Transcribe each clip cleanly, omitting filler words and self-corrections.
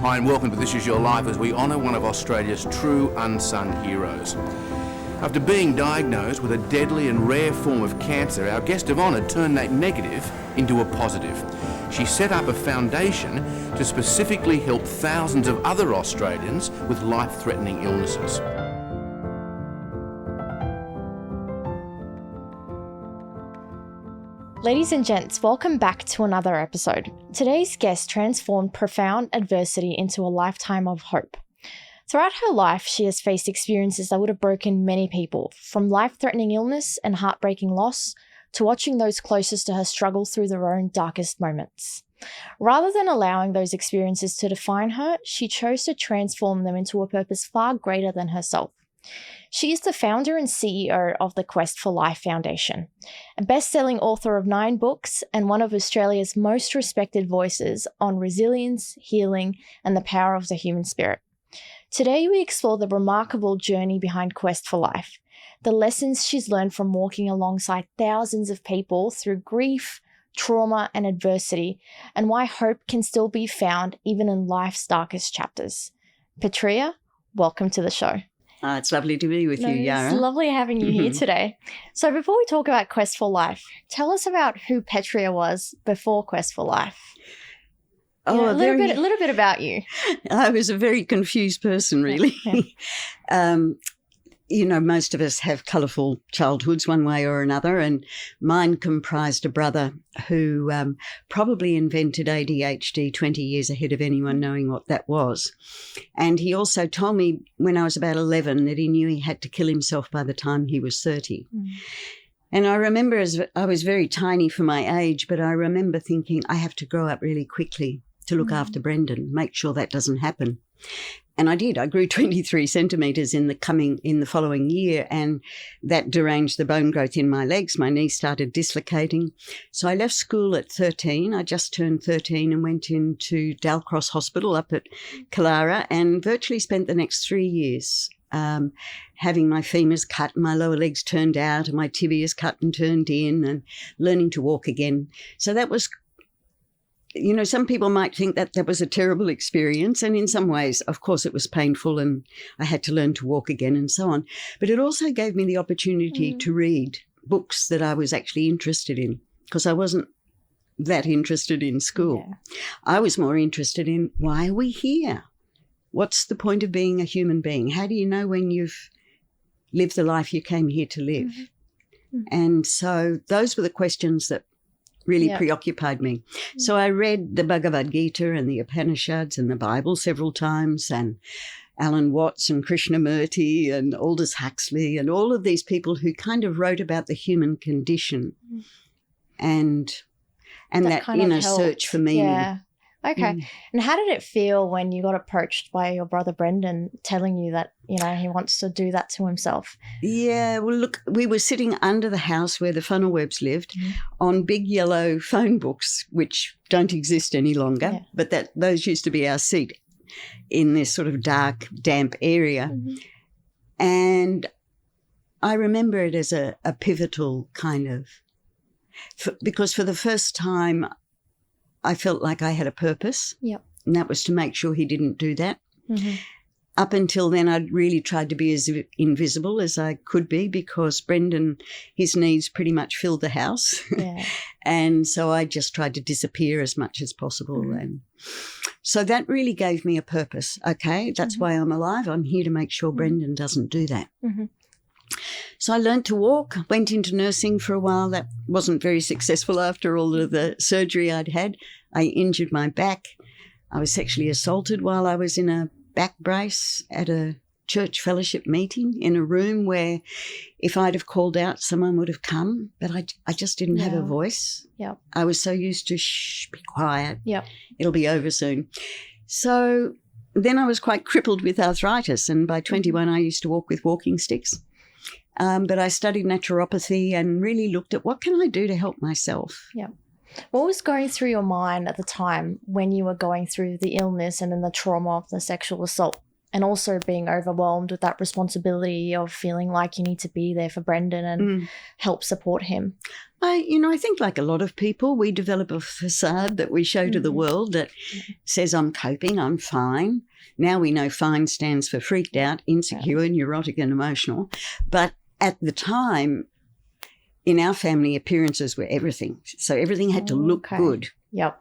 Hi and welcome to This Is Your Life as we honour one of Australia's true unsung heroes. After being diagnosed with a deadly and rare form of cancer, our guest of honour turned that negative into a positive. She set up a foundation to specifically help thousands of other Australians with life-threatening illnesses. Ladies and gents, welcome back to another episode. Today's guest transformed profound adversity into a lifetime of hope. Throughout her life, she has faced experiences that would have broken many people, from life-threatening illness and heartbreaking loss to watching those closest to her struggle through their own darkest moments. Rather than allowing those experiences to define her, she chose to transform them into a purpose far greater than herself. She is the founder and CEO of the Quest for Life Foundation, a best-selling author of 9 books and one of Australia's most respected voices on resilience, healing, and the power of the human spirit. Today, we explore the remarkable journey behind Quest for Life, the lessons she's learned from walking alongside thousands of people through grief, trauma, and adversity, and why hope can still be found even in life's darkest chapters. Petrea, welcome to the show. It's lovely to be with you, Yara. It's lovely having you here today. So before we talk about Quest for Life, tell us about who Petrea was before Quest for Life. A little bit about you. I was a very confused person, really. Yeah. Most of us have colourful childhoods one way or another, and mine comprised a brother who probably invented ADHD 20 years ahead of anyone knowing what that was. And he also told me when I was about 11 that he knew he had to kill himself by the time he was 30. And I remember as I was very tiny for my age, but I remember thinking I have to grow up really quickly to look after Brendan, make sure that doesn't happen. And I did. I grew 23 centimetres in the following year, and that deranged the bone growth in my legs. My knees started dislocating. So I left school at 13. I just turned 13 and went into Dalcross Hospital up at Yara and virtually spent the next 3 years having my femurs cut, my lower legs turned out, and my tibias cut and turned in, and learning to walk again. So that was, some people might think that that was a terrible experience, and in some ways, of course, it was painful and I had to learn to walk again and so on. But it also gave me the opportunity to read books that I was actually interested in, because I wasn't that interested in school. Yeah. I was more interested in, why are we here? What's the point of being a human being? How do you know when you've lived the life you came here to live? And so those were the questions that really preoccupied me. So I read the Bhagavad Gita and the Upanishads and the Bible several times, and Alan Watts and Krishnamurti and Aldous Huxley and all of these people who kind of wrote about the human condition and that inner search for meaning. Yeah. Okay. And how did it feel when you got approached by your brother Brendan telling you that, he wants to do that to himself? Yeah, well, look, we were sitting under the house where the Funnelwebs lived on big yellow phone books, which don't exist any longer, but those used to be our seat in this sort of dark, damp area. And I remember it as a pivotal kind of, because for the first time, I felt like I had a purpose, and that was to make sure he didn't do that. Up until then, I'd really tried to be as invisible as I could be, because Brendan, his needs pretty much filled the house. And so I just tried to disappear as much as possible. And so that really gave me a purpose. Okay, that's why I'm alive. I'm here to make sure Brendan doesn't do that. So I learned to walk, went into nursing for a while. That wasn't very successful after all of the surgery I'd had. I injured my back. I was sexually assaulted while I was in a back brace at a church fellowship meeting in a room where if I'd have called out, someone would have come, but I just didn't have a voice. I was so used to, be quiet. It'll be over soon. So then I was quite crippled with arthritis, and by 21 I used to walk with walking sticks. But I studied naturopathy and really looked at what can I do to help myself. What was going through your mind at the time when you were going through the illness and then the trauma of the sexual assault, and also being overwhelmed with that responsibility of feeling like you need to be there for Brendan and help support him? I think like a lot of people, we develop a facade that we show to the world that says, I'm coping, I'm fine. Now we know fine stands for freaked out, insecure, neurotic and emotional. But at the time, in our family, appearances were everything. So everything had to look good. Yep.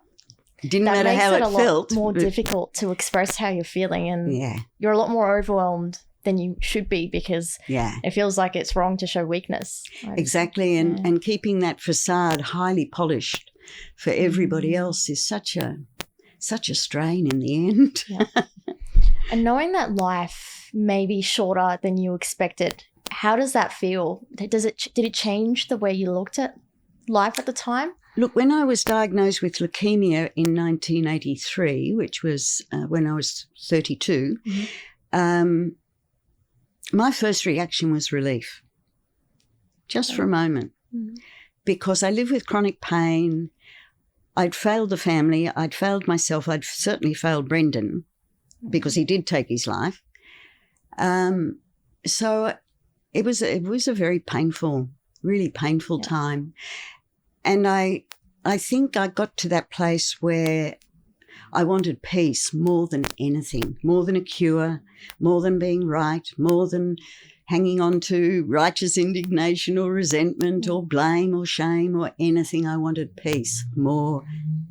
Didn't matter how it felt. That makes it a lot more difficult to express how you're feeling, and you're a lot more overwhelmed than you should be because it feels like it's wrong to show weakness. Exactly, and keeping that facade highly polished for everybody else is such a strain in the end. And knowing that life may be shorter than you expected, how does that feel? Did it change the way you looked at life at the time? Look, when I was diagnosed with leukemia in 1983, which was when I was 32, my first reaction was relief, just for a moment, because I live with chronic pain. I'd failed the family. I'd failed myself. I'd certainly failed Brendan because he did take his life. So it was a very painful, really painful time. And I think I got to that place where I wanted peace more than anything, more than a cure, more than being right, more than hanging on to righteous indignation or resentment or blame or shame or anything. I wanted peace more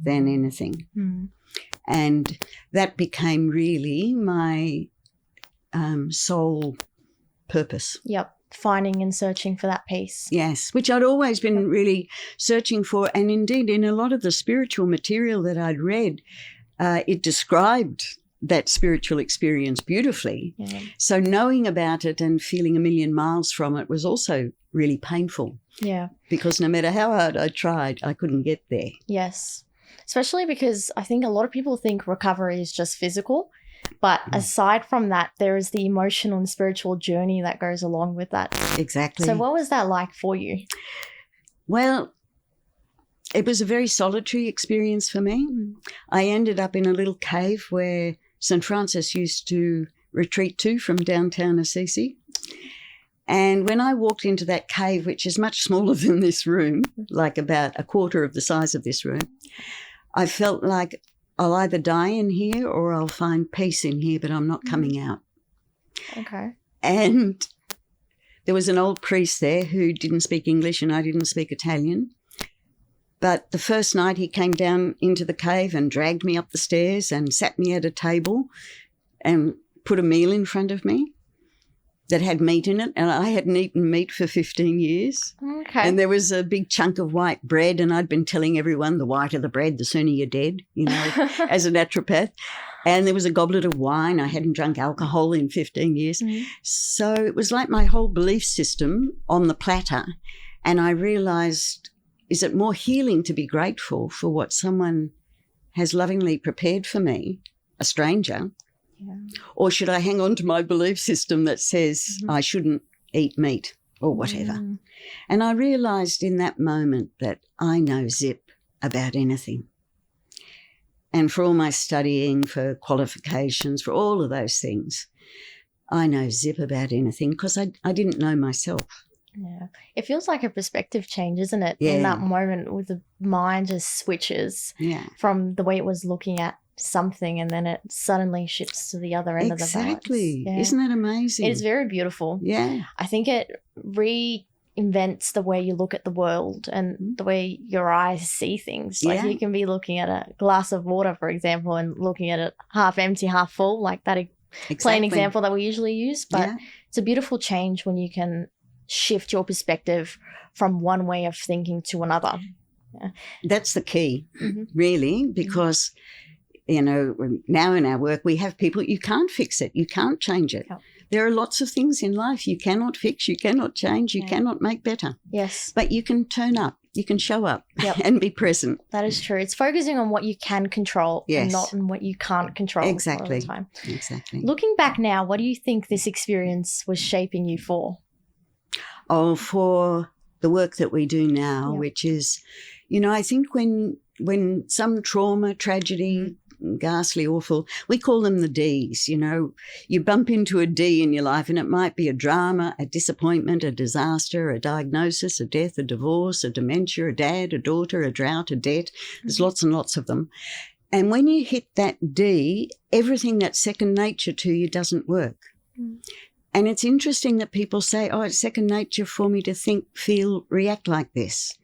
than anything. And that became really my sole purpose. Yep. Finding and searching for that peace. Yes, which I'd always been really searching for. And indeed, in a lot of the spiritual material that I'd read, it described that spiritual experience beautifully. So knowing about it and feeling a million miles from it was also really painful. Because no matter how hard I tried, I couldn't get there. Yes. Especially because I think a lot of people think recovery is just physical. But aside from that, there is the emotional and spiritual journey that goes along with that. Exactly. So what was that like for you? Well, it was a very solitary experience for me. I ended up in a little cave where St. Francis used to retreat to from downtown Assisi. And when I walked into that cave, which is much smaller than this room, like about a quarter of the size of this room, I felt like I'll either die in here or I'll find peace in here, but I'm not coming out. Okay. And there was an old priest there who didn't speak English and I didn't speak Italian. But the first night he came down into the cave and dragged me up the stairs and sat me at a table and put a meal in front of me that had meat in it, and I hadn't eaten meat for 15 years. Okay. And there was a big chunk of white bread, and I'd been telling everyone the whiter the bread, the sooner you're dead, as a naturopath. And there was a goblet of wine. I hadn't drunk alcohol in 15 years. So it was like my whole belief system on the platter. And I realised, is it more healing to be grateful for what someone has lovingly prepared for me, a stranger, or should I hang on to my belief system that says I shouldn't eat meat or whatever? And I realised in that moment that I know zip about anything. And for all my studying, for qualifications, for all of those things, I know zip about anything because I didn't know myself. Yeah. It feels like a perspective change, isn't it? In that moment with the mind just switches from the way it was looking at something and then it suddenly shifts to the other end of the balance. Exactly. Isn't that amazing? It is very beautiful. Yeah. I think it reinvents the way you look at the world and the way your eyes see things. Like you can be looking at a glass of water, for example, and looking at it half empty, half full, like that plain example that we usually use. But it's a beautiful change when you can shift your perspective from one way of thinking to another. That's the key, really, because now in our work, we have people, you can't fix it. You can't change it. Yep. There are lots of things in life you cannot fix, you cannot change, you cannot make better. Yes. But you can turn up, you can show up and be present. That is true. It's focusing on what you can control and not on what you can't control all the time. Exactly. Looking back now, what do you think this experience was shaping you for? Oh, for the work that we do now, which is, I think when some trauma, tragedy ghastly, awful. We call them the Ds, you know. You bump into a D in your life and it might be a drama, a disappointment, a disaster, a diagnosis, a death, a divorce, a dementia, a dad, a daughter, a drought, a debt. There's lots and lots of them. And when you hit that D, everything that's second nature to you doesn't work. And it's interesting that people say, oh, it's second nature for me to think, feel, react like this.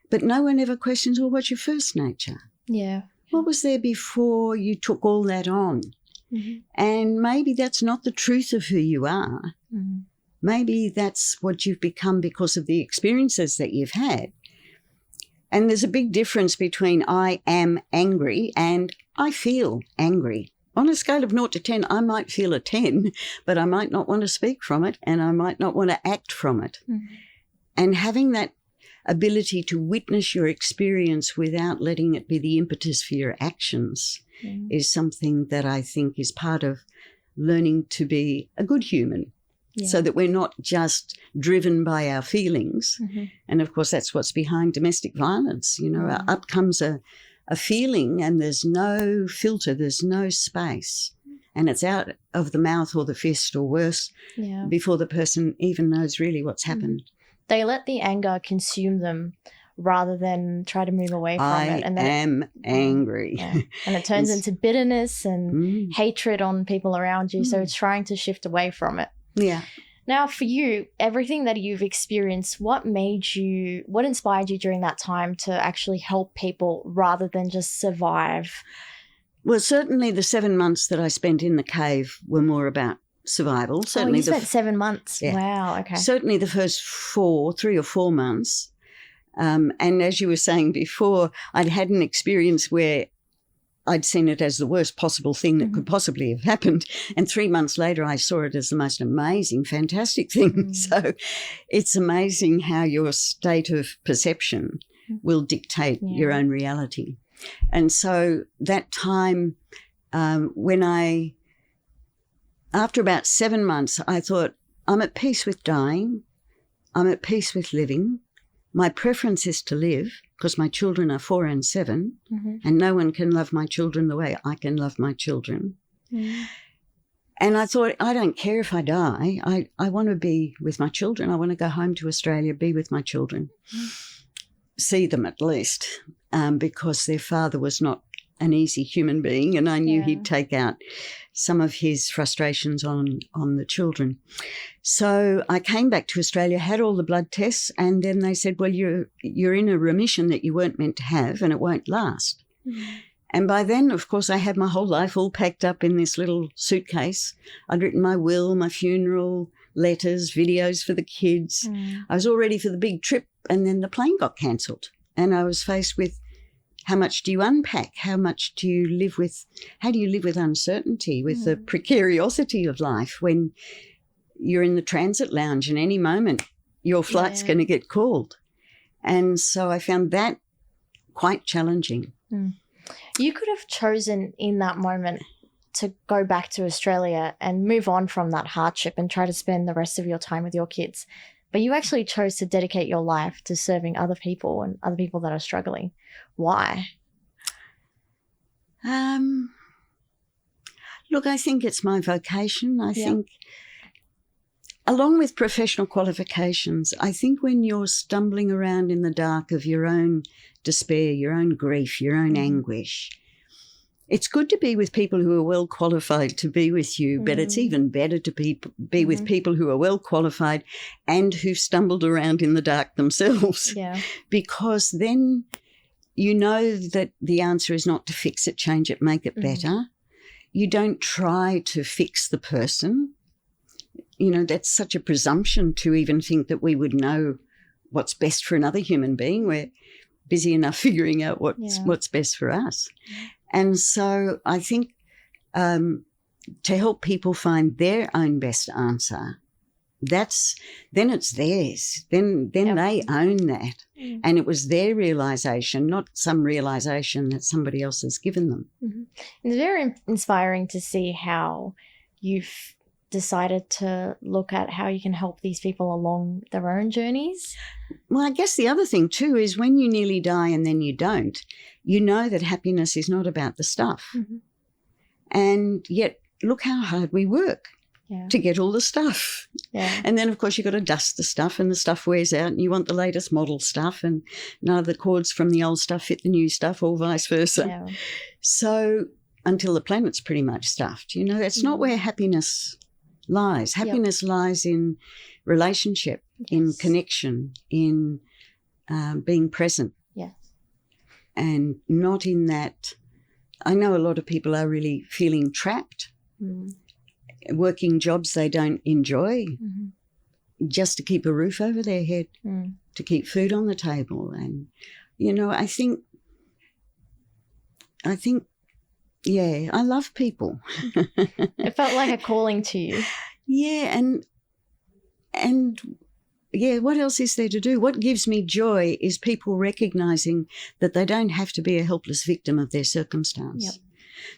But no one ever questions, well, what's your first nature? Yeah. What was there before you took all that on? And maybe that's not the truth of who you are. Maybe that's what you've become because of the experiences that you've had. And there's a big difference between I am angry and I feel angry. On a scale of 0 to 10, I might feel a 10, but I might not want to speak from it and I might not want to act from it. And having that ability to witness your experience without letting it be the impetus for your actions is something that I think is part of learning to be a good human. So that we're not just driven by our feelings. And, of course, that's what's behind domestic violence. You know, up comes a feeling and there's no filter, there's no space. And it's out of the mouth or the fist or worse before the person even knows really what's happened. They let the anger consume them rather than try to move away from it. And then I am angry. And it turns into bitterness and hatred on people around you. So it's trying to shift away from it. Yeah. Now, for you, everything that you've experienced, what inspired you during that time to actually help people rather than just survive? Well, certainly the 7 months that I spent in the cave were more about survival. Certainly you spent 7 months. Yeah. Wow, okay. Certainly the first 3 or 4 months. And as you were saying before, I'd had an experience where I'd seen it as the worst possible thing that could possibly have happened. And 3 months later, I saw it as the most amazing, fantastic thing. So it's amazing how your state of perception will dictate your own reality. And so that time after about 7 months, I thought, I'm at peace with dying. I'm at peace with living. My preference is to live because my children are 4 and 7 and no one can love my children the way I can love my children. And I thought, I don't care if I die. I want to be with my children. I want to go home to Australia, be with my children, see them at least, because their father was not an easy human being and I knew he'd take out some of his frustrations on the children. So I came back to Australia, had all the blood tests, and then they said, well, you're in a remission that you weren't meant to have and it won't last. And by then, of course, I had my whole life all packed up in this little suitcase. I'd written my will, my funeral, letters, videos for the kids. I was all ready for the big trip and then the plane got cancelled and I was faced with, how much do you unpack? How do you live with uncertainty, with the precariosity of life when you're in the transit lounge and any moment your flight's going to get called? And so I found that quite challenging. You could have chosen in that moment to go back to Australia and move on from that hardship and try to spend the rest of your time with your kids. But you actually chose to dedicate your life to serving other people and other people that are struggling. Why? Look, I think it's my vocation. I think, along with professional qualifications, I think when you're stumbling around in the dark of your own despair, your own grief, your own anguish, it's good to be with people who are well qualified to be with you, but it's even better to be with people who are well qualified and who've stumbled around in the dark themselves. Because then you know that the answer is not to fix it, change it, make it better. You don't try to fix the person. You know, that's such a presumption to even think that we would know what's best for another human being. We're busy enough figuring out what's best for us. And so I think to help people find their own best answer, then it's theirs. Then they own that. And it was their realisation, not some realisation that somebody else has given them. It's very inspiring to see how you've decided to look at how you can help these people along their own journeys? Well, I guess the other thing too is when you nearly die and then you don't, you know that happiness is not about the stuff. Mm-hmm. And yet, look how hard we work to get all the stuff. Yeah. And then, of course, you've got to dust the stuff and the stuff wears out and you want the latest model stuff and none of the cords from the old stuff fit the new stuff or vice versa. Yeah. So until the planet's pretty much stuffed, you know, that's not where happiness lies. Happiness lies in relationship, in connection, in being present. Yes. And not in that. I know a lot of people are really feeling trapped, working jobs they don't enjoy, just to keep a roof over their head, to keep food on the table. And, you know, I think, yeah, I love people. It felt like a calling to you. Yeah, and yeah, what else is there to do? What gives me joy is people recognizing that they don't have to be a helpless victim of their circumstance. Yep.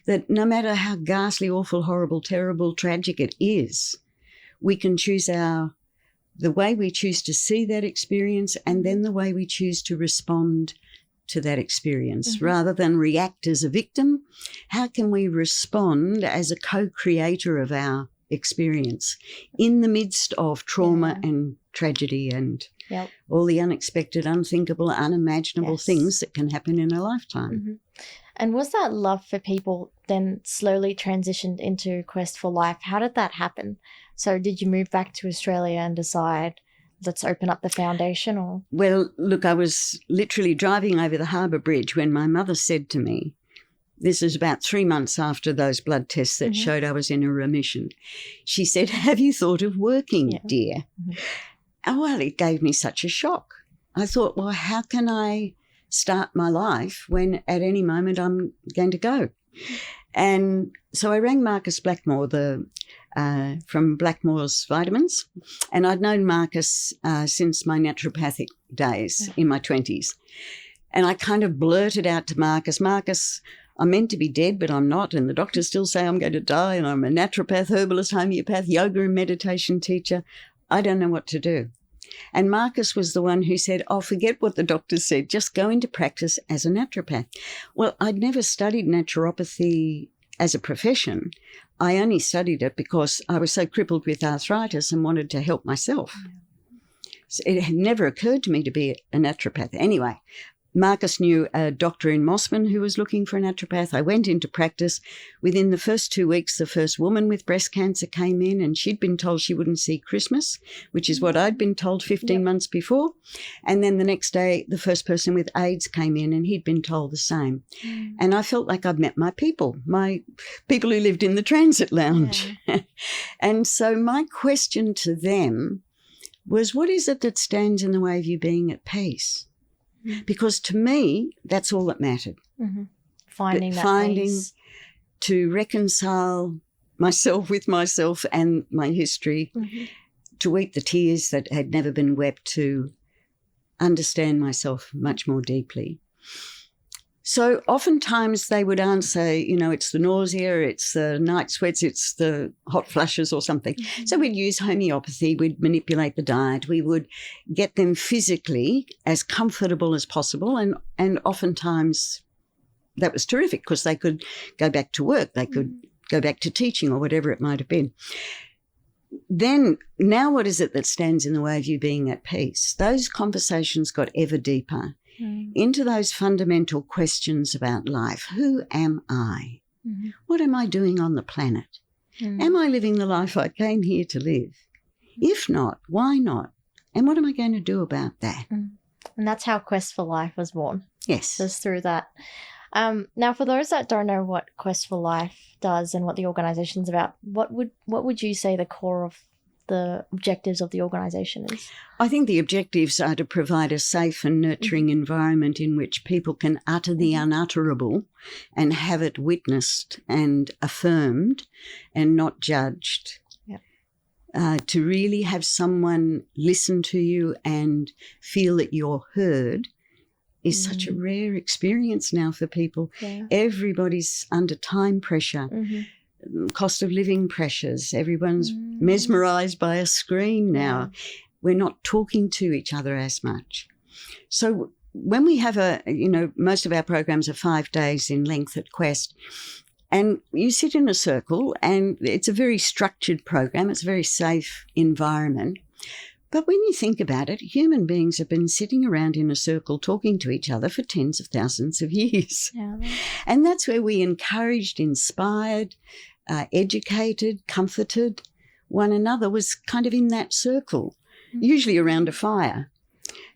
That no matter how ghastly, awful, horrible, terrible, tragic it is, we can choose the way we choose to see that experience and then the way we choose to respond to that experience. Rather than react as a victim, how can we respond as a co-creator of our experience in the midst of trauma and tragedy and all the unexpected, unthinkable, unimaginable things that can happen in a lifetime. And was that love for people then slowly transitioned into Quest for Life? How did that happen? So did you move back to Australia and decide, let's open up the foundation? Or Well, look, I was literally driving over the Harbour Bridge when my mother said to me, this is about 3 months after those blood tests that showed I was in a remission. She said, have you thought of working, dear? Oh, well, it gave me such a shock. I thought, well, how can I start my life when at any moment I'm going to go? And so I rang Marcus Blackmore from Blackmore's Vitamins, and I'd known Marcus since my naturopathic days in my 20s. And I kind of blurted out to Marcus, I'm meant to be dead, but I'm not, and the doctors still say I'm going to die, and I'm a naturopath, herbalist, homeopath, yoga and meditation teacher. I don't know what to do. And Marcus was the one who said, oh, forget what the doctors said, just go into practice as a naturopath. Well, I'd never studied naturopathy as a profession. I only studied it because I was so crippled with arthritis and wanted to help myself. So it had never occurred to me to be a naturopath. Anyway, Marcus knew a doctor in Mossman who was looking for a naturopath. I went into practice. Within the first 2 weeks, the first woman with breast cancer came in, and she'd been told she wouldn't see Christmas, which is what I'd been told 15 months before. And then the next day, the first person with AIDS came in, and he'd been told the same. And I felt like I'd met my people who lived in the transit lounge. And so my question to them was, what is it that stands in the way of you being at peace? Because to me, that's all that mattered. Finding peace. To reconcile myself with myself and my history, to weep the tears that had never been wept, to understand myself much more deeply. So oftentimes they would answer, you know, it's the nausea, it's the night sweats, it's the hot flushes or something. So we'd use homeopathy, we'd manipulate the diet, we would get them physically as comfortable as possible. And oftentimes that was terrific because they could go back to work, they could go back to teaching or whatever it might have been. Then now what is it that stands in the way of you being at peace? Those conversations got ever deeper. Into those fundamental questions about life. Who am I? What am I doing on the planet? Am I living the life I came here to live? If not, why not? And what am I going to do about that? And that's how Quest for Life was born. Yes. Just through that. Now, for those that don't know what Quest for Life does and what the organization's about, what would you say the core of the objectives of the organisation is? I think the objectives are to provide a safe and nurturing environment in which people can utter the unutterable and have it witnessed and affirmed and not judged. To really have someone listen to you and feel that you're heard is such a rare experience now for people. Everybody's under time pressure. cost of living pressures. Everyone's mesmerised by a screen now. We're not talking to each other as much. So when we have most of our programs are 5 days in length at Quest, and you sit in a circle, and it's a very structured program. It's a very safe environment. But when you think about it, human beings have been sitting around in a circle talking to each other for tens of thousands of years. Yeah. And that's where we encouraged, inspired, educated, comforted one another, was kind of in that circle, usually around a fire.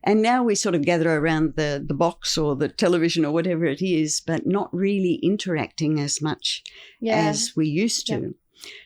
And now we sort of gather around the box or the television or whatever it is, but not really interacting as much as we used to. Yep.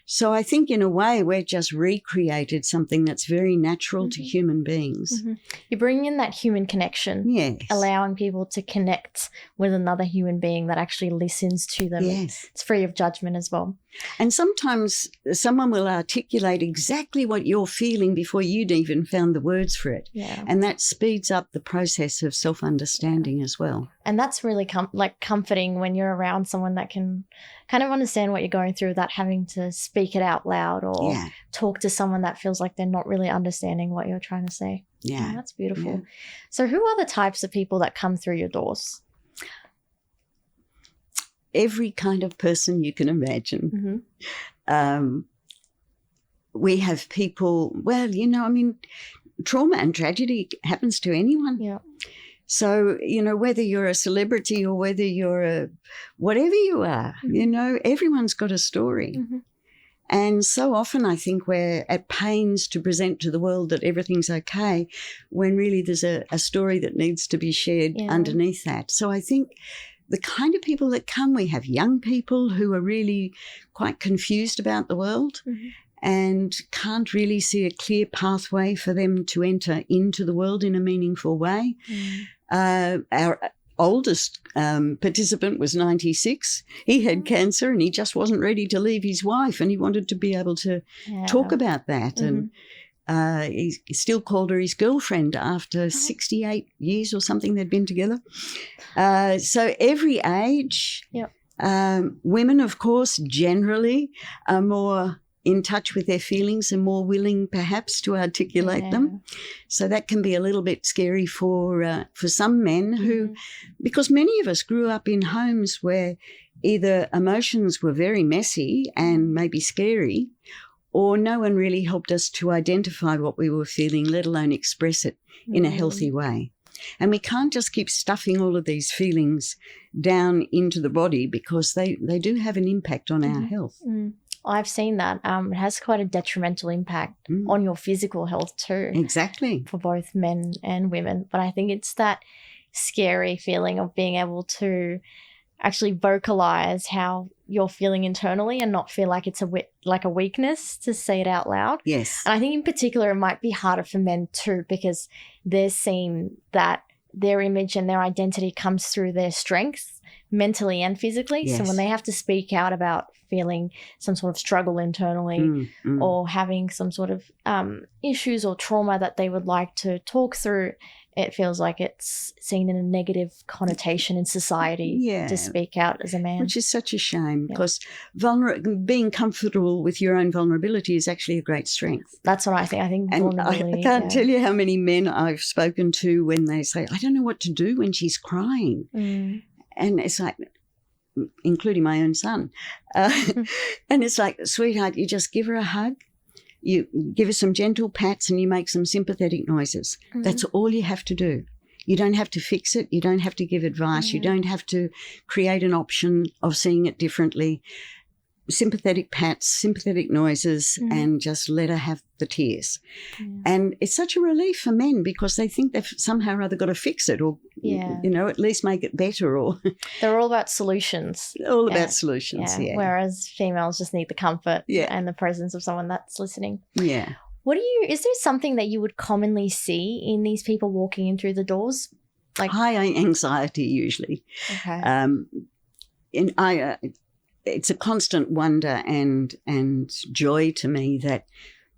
So I think in a way we've just recreated something that's very natural to human beings. You're bringing in that human connection. Yes. Allowing people to connect with another human being that actually listens to them. Yes. It's free of judgment as well. And sometimes someone will articulate exactly what you're feeling before you'd even found the words for it. Yeah. And that speeds up the process of self-understanding as well. And that's really comforting when you're around someone that can kind of understand what you're going through without having to speak it out loud or talk to someone that feels like they're not really understanding what you're trying to say. Yeah. Oh, that's beautiful. Yeah. So who are the types of people that come through your doors? Every kind of person you can imagine. We have people, trauma and tragedy happens to anyone. Yeah. So, whether you're a celebrity or whether you're whatever you are, everyone's got a story. And so often I think we're at pains to present to the world that everything's okay when really there's a story that needs to be shared underneath that. So I think the kind of people that come, we have young people who are really quite confused about the world and can't really see a clear pathway for them to enter into the world in a meaningful way. Our oldest participant was 96. He had cancer and he just wasn't ready to leave his wife, and he wanted to be able to talk about that. And he still called her his girlfriend after 68 years or something they'd been together. So every age, women, of course, generally are more in touch with their feelings and more willing perhaps to articulate them. So that can be a little bit scary for some men who, because many of us grew up in homes where either emotions were very messy and maybe scary, or no one really helped us to identify what we were feeling, let alone express it in a healthy way. And we can't just keep stuffing all of these feelings down into the body, because they do have an impact on our health. I've seen that. It has quite a detrimental impact on your physical health too. Exactly. For both men and women. But I think it's that scary feeling of being able to actually vocalize how you're feeling internally and not feel like it's like a weakness to say it out loud. Yes. And I think in particular it might be harder for men too, because they're seeing that their image and their identity comes through their strengths mentally and physically. Yes. So when they have to speak out about feeling some sort of struggle internally or having some sort of issues or trauma that they would like to talk through, it feels like it's seen in a negative connotation in society to speak out as a man. Which is such a shame, because being comfortable with your own vulnerability is actually a great strength. That's what I think. I think and vulnerability. I can't tell you how many men I've spoken to when they say, I don't know what to do when she's crying. And it's like, including my own son. And it's like, sweetheart, you just give her a hug. You give her some gentle pats and you make some sympathetic noises. That's all you have to do. You don't have to fix it. You don't have to give advice. You don't have to create an option of seeing it differently. Sympathetic pats, sympathetic noises, and just let her have the tears. And it's such a relief for men, because they think they've somehow or other got to fix it, or, at least make it better. Or they're all about solutions. All about solutions, Whereas females just need the comfort and the presence of someone that's listening. Yeah. Is there something that you would commonly see in these people walking in through the doors? Like high anxiety, usually. Okay. It's a constant wonder and joy to me that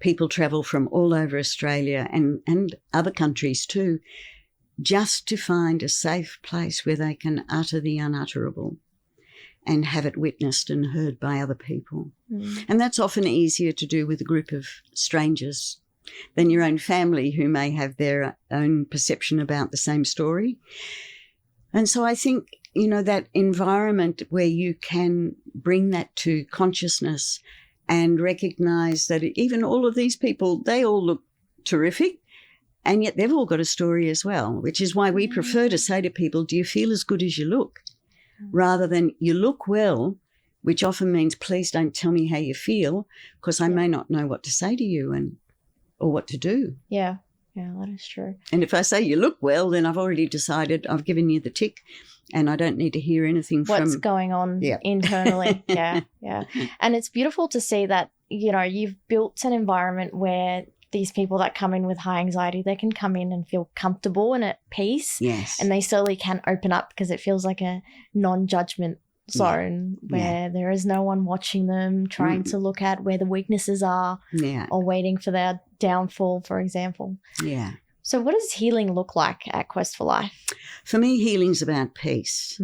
people travel from all over Australia and other countries too, just to find a safe place where they can utter the unutterable. and have it witnessed and heard by other people. And that's often easier to do with a group of strangers than your own family, who may have their own perception about the same story. And so I think, that environment where you can bring that to consciousness and recognise that even all of these people, they all look terrific, and yet they've all got a story as well, which is why we prefer to say to people, do you feel as good as you look? Rather than you look well, which often means please don't tell me how you feel, because I may not know what to say to you or what to do. Yeah, that is true. And if I say you look well, then I've already decided I've given you the tick and I don't need to hear anything from what's going on internally. Yeah. And it's beautiful to see that, you've built an environment where these people that come in with high anxiety, they can come in and feel comfortable and at peace. Yes. And they slowly can open up because it feels like a non-judgment zone where there is no one watching them, trying to look at where the weaknesses are or waiting for their downfall, for example. Yeah. So what does healing look like at Quest for Life? For me, healing's about peace.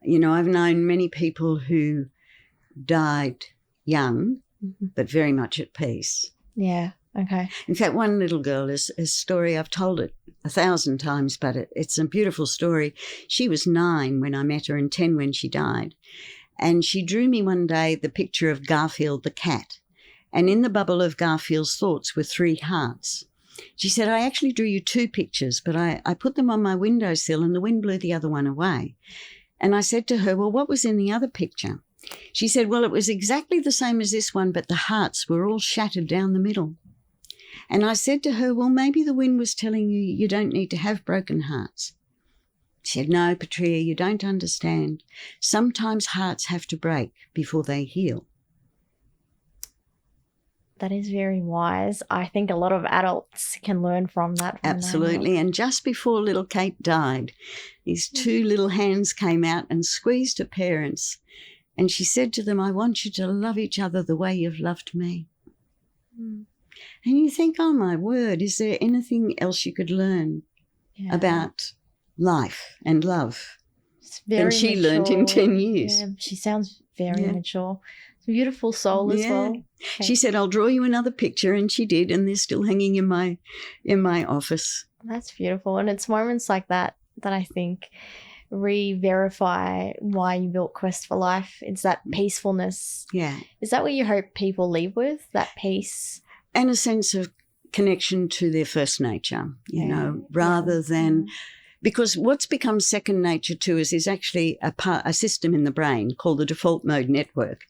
I've known many people who died young, but very much at peace. Yeah. Okay. In fact, one little girl is a story, I've told it 1,000 times, but it's a beautiful story. She was 9 when I met her and 10 when she died. And she drew me one day the picture of Garfield the cat. And in the bubble of Garfield's thoughts were 3 hearts. She said, I actually drew you 2 pictures, but I put them on my windowsill and the wind blew the other one away. And I said to her, well, what was in the other picture? She said, well, it was exactly the same as this one, but the hearts were all shattered down the middle. And I said to her, well, maybe the wind was telling you you don't need to have broken hearts. She said, no, Petrea, you don't understand. Sometimes hearts have to break before they heal. That is very wise. I think a lot of adults can learn from that. Absolutely. And just before little Kate died, these 2 little hands came out and squeezed her parents. And she said to them, I want you to love each other the way you've loved me. And you think, oh, my word, is there anything else you could learn about life and love than she learned in 10 years? Yeah, she sounds very mature. Beautiful soul as well. Okay. She said, I'll draw you another picture, and she did, and they're still hanging in my office. That's beautiful. And it's moments like that I think re-verify why you built Quest for Life. It's that peacefulness. Yeah. Is that what you hope people leave with, that peace? And a sense of connection to their first nature, rather than... Because what's become second nature to us is actually a system in the brain called the default mode network.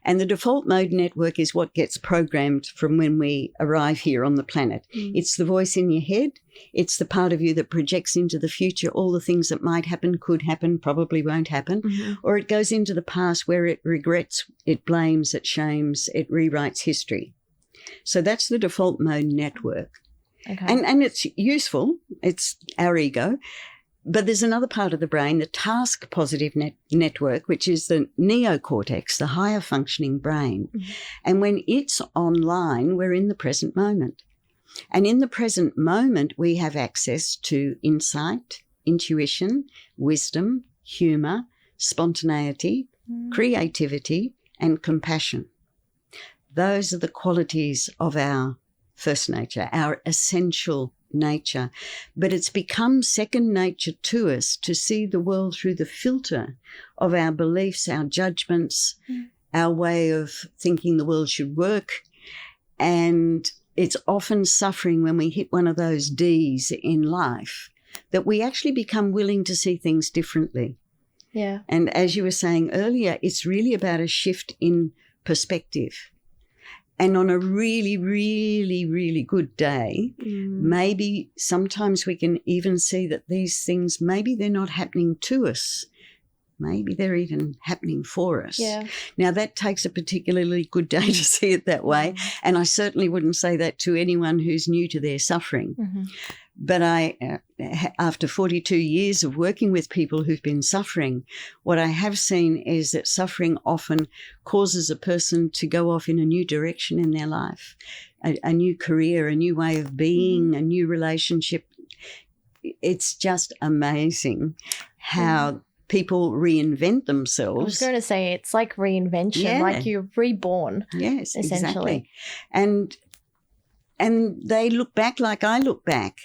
And the default mode network is what gets programmed from when we arrive here on the planet. It's the voice in your head. It's the part of you that projects into the future all the things that might happen, could happen, probably won't happen. Or it goes into the past where it regrets, it blames, it shames, it rewrites history. So that's the default mode network. Okay. And it's useful. It's our ego. But there's another part of the brain, the task positive network, which is the neocortex, the higher functioning brain. And when it's online, we're in the present moment. And in the present moment, we have access to insight, intuition, wisdom, humour, spontaneity, creativity, and compassion. Those are the qualities of our first nature, our essential nature. But it's become second nature to us to see the world through the filter of our beliefs, our judgments, our way of thinking the world should work. And it's often suffering when we hit one of those Ds in life that we actually become willing to see things differently. Yeah. And as you were saying earlier, it's really about a shift in perspective. And on a really, really, really good day, maybe sometimes we can even see that these things, maybe they're not happening to us. Maybe they're even happening for us. Yeah. Now, that takes a particularly good day to see it that way. And I certainly wouldn't say that to anyone who's new to their suffering. But after 42 years of working with people who've been suffering, what I have seen is that suffering often causes a person to go off in a new direction in their life, a new career, a new way of being, a new relationship. It's just amazing how people reinvent I was themselves. going to say it's like reinvention, Yeah. like you're reborn. Yes, essentially. exactly. And they look back like I look back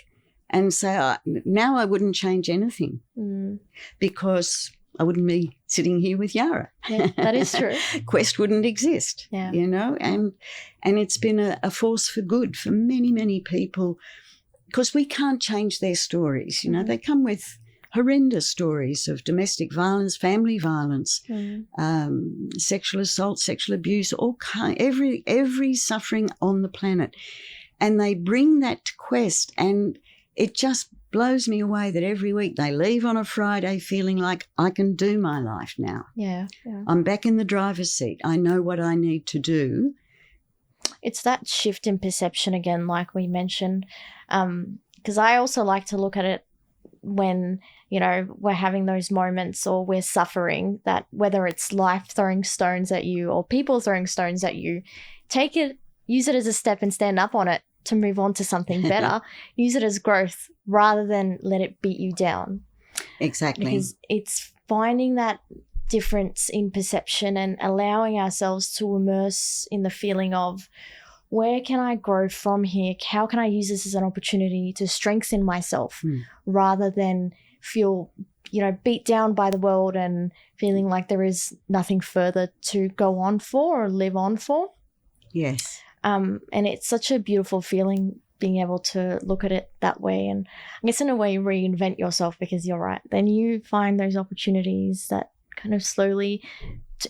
and say, now I wouldn't change anything because I wouldn't be sitting here with Yara. Yeah, that is true. Quest wouldn't exist, Yeah. you know, and it's been a force for good for many, many people because we can't change their stories. You know, they come with horrendous stories of domestic violence, family violence, sexual assault, sexual abuse, every suffering on the planet. And they bring that to Quest, and it just blows me away that every week they leave on a Friday feeling like I can do my life now. Yeah. I'm back in the driver's seat. I know what I need to do. It's that shift in perception again, like we mentioned, because I also like to look at it when, you know, we're having those moments or we're suffering, that whether it's life throwing stones at you or people throwing stones at you, take it, use it as a step and stand up on it to move on to something better. Use it as growth rather than let it beat you down. Exactly. Because it's finding that difference in perception and allowing ourselves to immerse in the feeling of, where can I grow from here? How can I use this as an opportunity to strengthen myself rather than feel, you know, beat down by the world and feeling like there is nothing further to go on for or live on for? Yes. And it's such a beautiful feeling being able to look at it that way. And I guess in a way reinvent yourself, because you're right. Then you find those opportunities that kind of slowly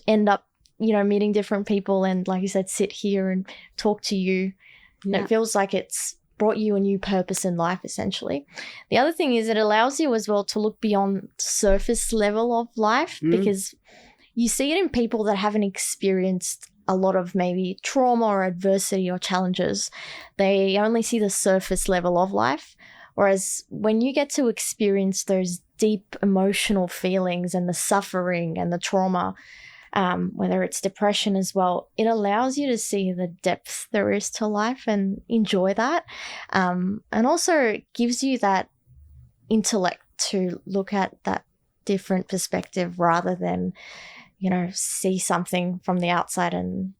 end up, you know, meeting different people and, like you said, sit here and talk to you. Yeah. It feels like it's brought you a new purpose in life, essentially. The other thing is it allows you as well to look beyond surface level of life, because you see it in people that haven't experienced a lot of maybe trauma or adversity or challenges. They only see the surface level of life. Whereas when you get to experience those deep emotional feelings and the suffering and the trauma, whether it's depression as well, it allows you to see the depth there is to life and enjoy that. And also gives you that intellect to look at that different perspective rather than, you know, see something from the outside and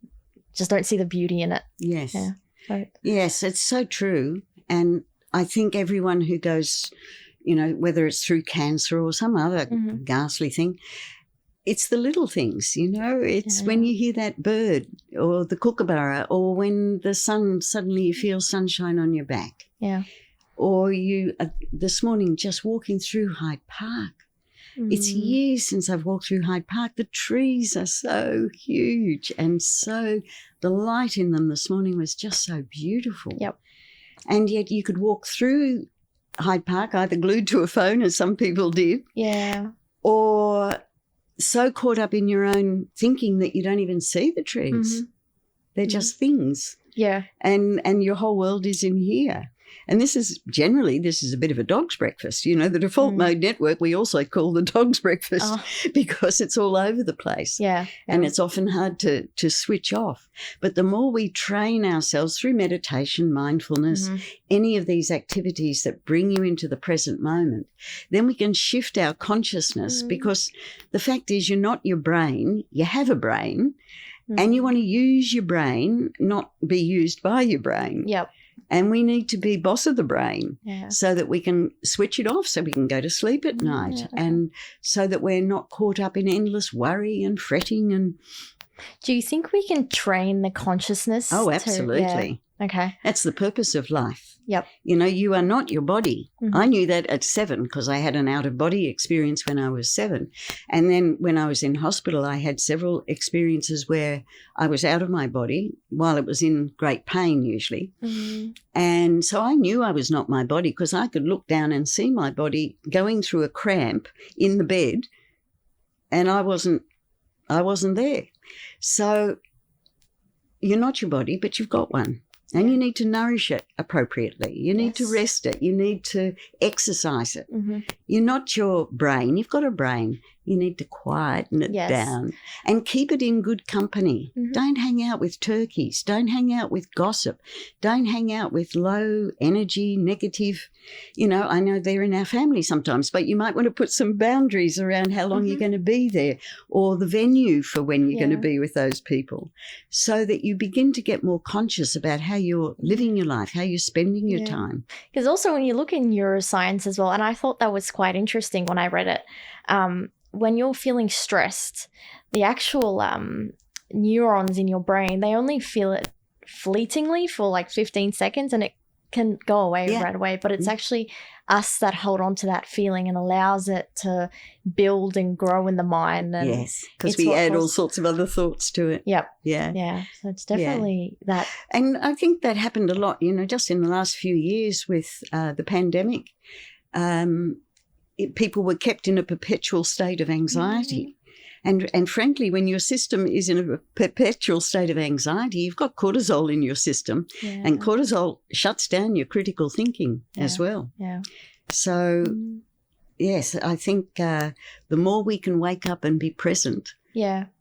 just don't see the beauty in it. Yes. Yeah. So, yes, it's so true. And I think everyone who goes, you know, whether it's through cancer or some other ghastly thing, it's the little things, you know. It's when you hear that bird or the kookaburra, or when the sun, suddenly you feel sunshine on your back. Yeah. Or you, this morning, just walking through Hyde Park. It's years since I've walked through Hyde Park. The trees are so huge, and so the light in them this morning was just so beautiful. Yep. And yet you could walk through Hyde Park either glued to a phone, as some people did, Yeah. or so caught up in your own thinking that you don't even see the trees. They're just things. Yeah. And your whole world is in here. And this is a bit of a dog's breakfast. You know, the default mode network we also call the dog's breakfast because it's all over the place. Yeah. And it's often hard to switch off. But the more we train ourselves through meditation, mindfulness, any of these activities that bring you into the present moment, then we can shift our consciousness, because the fact is you're not your brain. You have a brain and you want to use your brain, not be used by your brain. Yep. And we need to be boss of the brain Yeah. so that we can switch it off, so we can go to sleep at night, and so that we're not caught up in endless worry and fretting. And Do you think we can train the consciousness? oh, absolutely. Okay. That's the purpose of life. Yep. You know, you are not your body. I knew that at 7 because I had an out-of-body experience when I was 7. And then when I was in hospital, I had several experiences where I was out of my body while it was in great pain usually. And so I knew I was not my body because I could look down and see my body going through a cramp in the bed, and I wasn't there. So you're not your body, but you've got one. And you need to nourish it appropriately. You need to rest it. You need to exercise it. You're not your brain. You've got a brain. You need to quieten it Yes. down and keep it in good company. Mhm. Don't hang out with turkeys. Don't hang out with gossip. Don't hang out with low energy, negative. I know they're in our family sometimes, but you might want to put some boundaries around how long you're going to be there or the venue for when you're going to be with those people, so that you begin to get more conscious about how you're living your life, how you're spending your time. Because also when you look in neuroscience as well, and I thought that was quite interesting when I read it, when you're feeling stressed, the actual neurons in your brain, they only feel it fleetingly for like 15 seconds and it can go away right away. But it's actually us that hold on to that feeling and allows it to build and grow in the mind. And yes, because we add all sorts of other thoughts to it. Yep. Yeah. Yeah. So it's definitely that. And I think that happened a lot, just in the last few years with the pandemic. People were kept in a perpetual state of anxiety. And frankly, when your system is in a perpetual state of anxiety, you've got cortisol in your system, and cortisol shuts down your critical thinking as well. Yeah. So, yes, I think the more we can wake up and be present,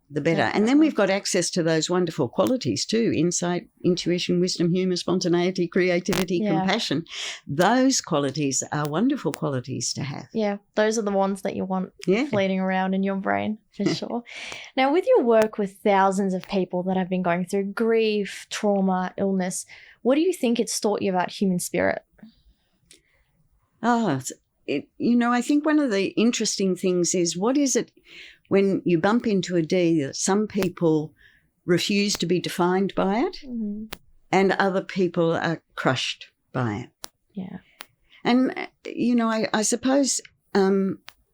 the better. Definitely. And then we've got access to those wonderful qualities too: insight, intuition, wisdom, humour, spontaneity, creativity, compassion. Those qualities are wonderful qualities to have. Yeah, those are the ones that you want floating around in your brain, for sure. Now, with your work with thousands of people that have been going through grief, trauma, illness, what do you think it's taught you about human spirit? I think one of the interesting things is, what is it when you bump into a D that some people refuse to be defined by it and other people are crushed by it? Yeah. And, I suppose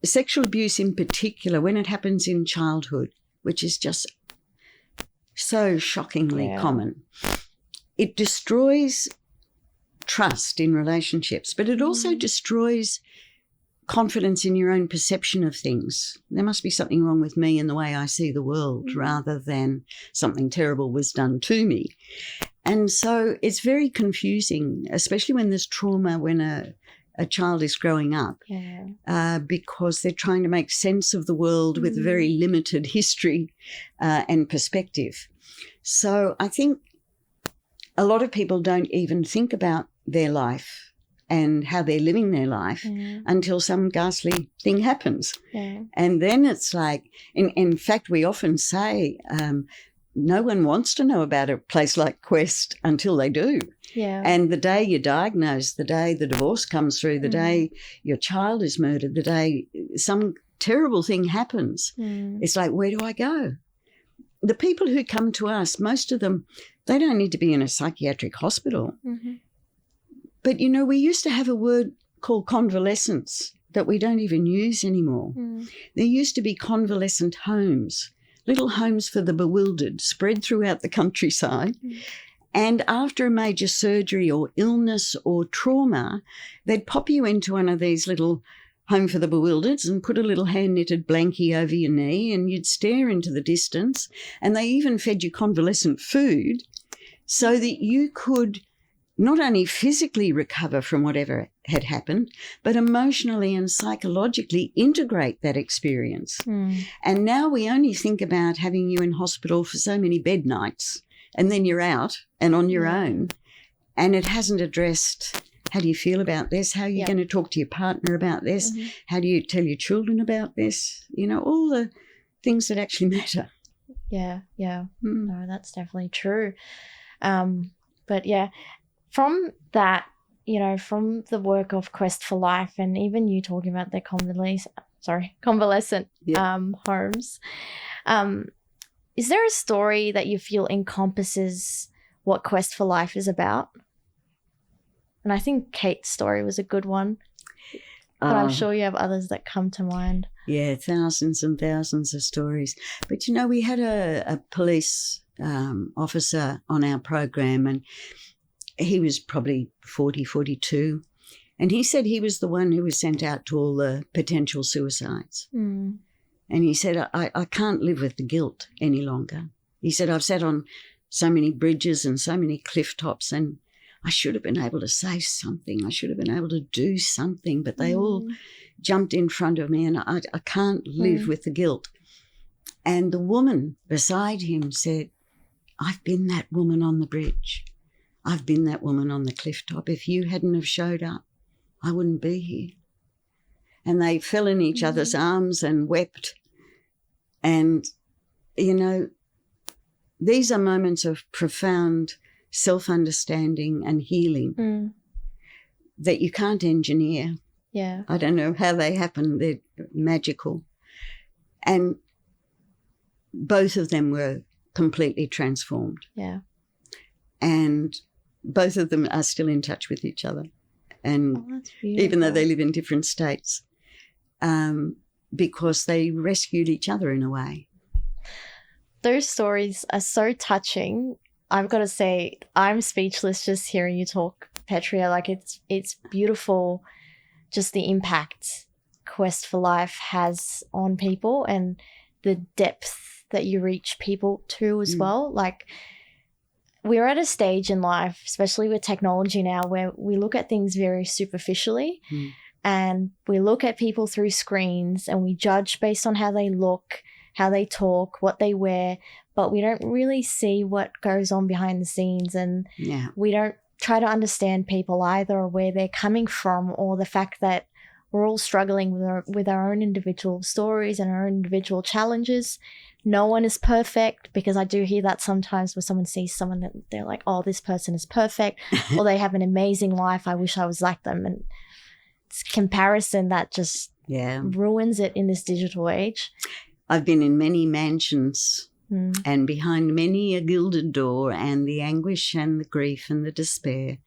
sexual abuse in particular, when it happens in childhood, which is just so shockingly common, it destroys trust in relationships, but it also destroys confidence in your own perception of things. There must be something wrong with me in the way I see the world, rather than something terrible was done to me. And so it's very confusing, especially when there's trauma when a child is growing up, because they're trying to make sense of the world with very limited history and perspective. So I think a lot of people don't even think about their life and how they're living their life until some ghastly thing happens. Yeah. And then it's like, in fact, we often say no one wants to know about a place like Quest until they do. Yeah. And the day you're diagnosed, the day the divorce comes through, the day your child is murdered, the day some terrible thing happens, it's like, where do I go? The people who come to us, most of them, they don't need to be in a psychiatric hospital. But, we used to have a word called convalescence that we don't even use anymore. There used to be convalescent homes, little homes for the bewildered, spread throughout the countryside. And after a major surgery or illness or trauma, they'd pop you into one of these little home for the bewildered and put a little hand-knitted blankie over your knee, and you'd stare into the distance. And they even fed you convalescent food so that you could not only physically recover from whatever had happened, but emotionally and psychologically integrate that experience. And now we only think about having you in hospital for so many bed nights, and then you're out and on your own. And it hasn't addressed, how do you feel about this? How are you going to talk to your partner about this? How do you tell your children about this? All the things that actually matter. Yeah. No, that's definitely true. But yeah, from that, from the work of Quest for Life, and even you talking about the convalescent homes, is there a story that you feel encompasses what Quest for Life is about? And I think Kate's story was a good one, but I'm sure you have others that come to mind. Yeah, thousands and thousands of stories. But, we had a police officer on our program, and he was probably 40, 42, and he said he was the one who was sent out to all the potential suicides. And he said, I can't live with the guilt any longer. He said, I've sat on so many bridges and so many cliff tops, and I should have been able to say something. I should have been able to do something, but they all jumped in front of me, and I can't live with the guilt. And the woman beside him said, I've been that woman on the bridge. I've been that woman on the cliff top. If you hadn't have showed up, I wouldn't be here. And they fell in each other's arms and wept. And, you know, these are moments of profound self-understanding and healing that you can't engineer. Yeah. I don't know how they happen. They're magical. And both of them were completely transformed. Yeah. And both of them are still in touch with each other. And that's beautiful. even though they live in different states, because they rescued each other in a way. Those stories are so touching. I've got to say, I'm speechless just hearing you talk, Petrea. Like, it's beautiful, just the impact Quest for Life has on people and the depth that you reach people to as well. Like, we're at a stage in life, especially with technology now, where we look at things very superficially and we look at people through screens and we judge based on how they look, how they talk, what they wear, but we don't really see what goes on behind the scenes, and we don't try to understand people either, or where they're coming from, or the fact that we're all struggling with our own individual stories and our own individual challenges. No one is perfect, because I do hear that sometimes when someone sees someone that they're like, oh, this person is perfect, or they have an amazing life, I wish I was like them. And it's comparison that just ruins it in this digital age. I've been in many mansions and behind many a gilded door, and the anguish and the grief and the despair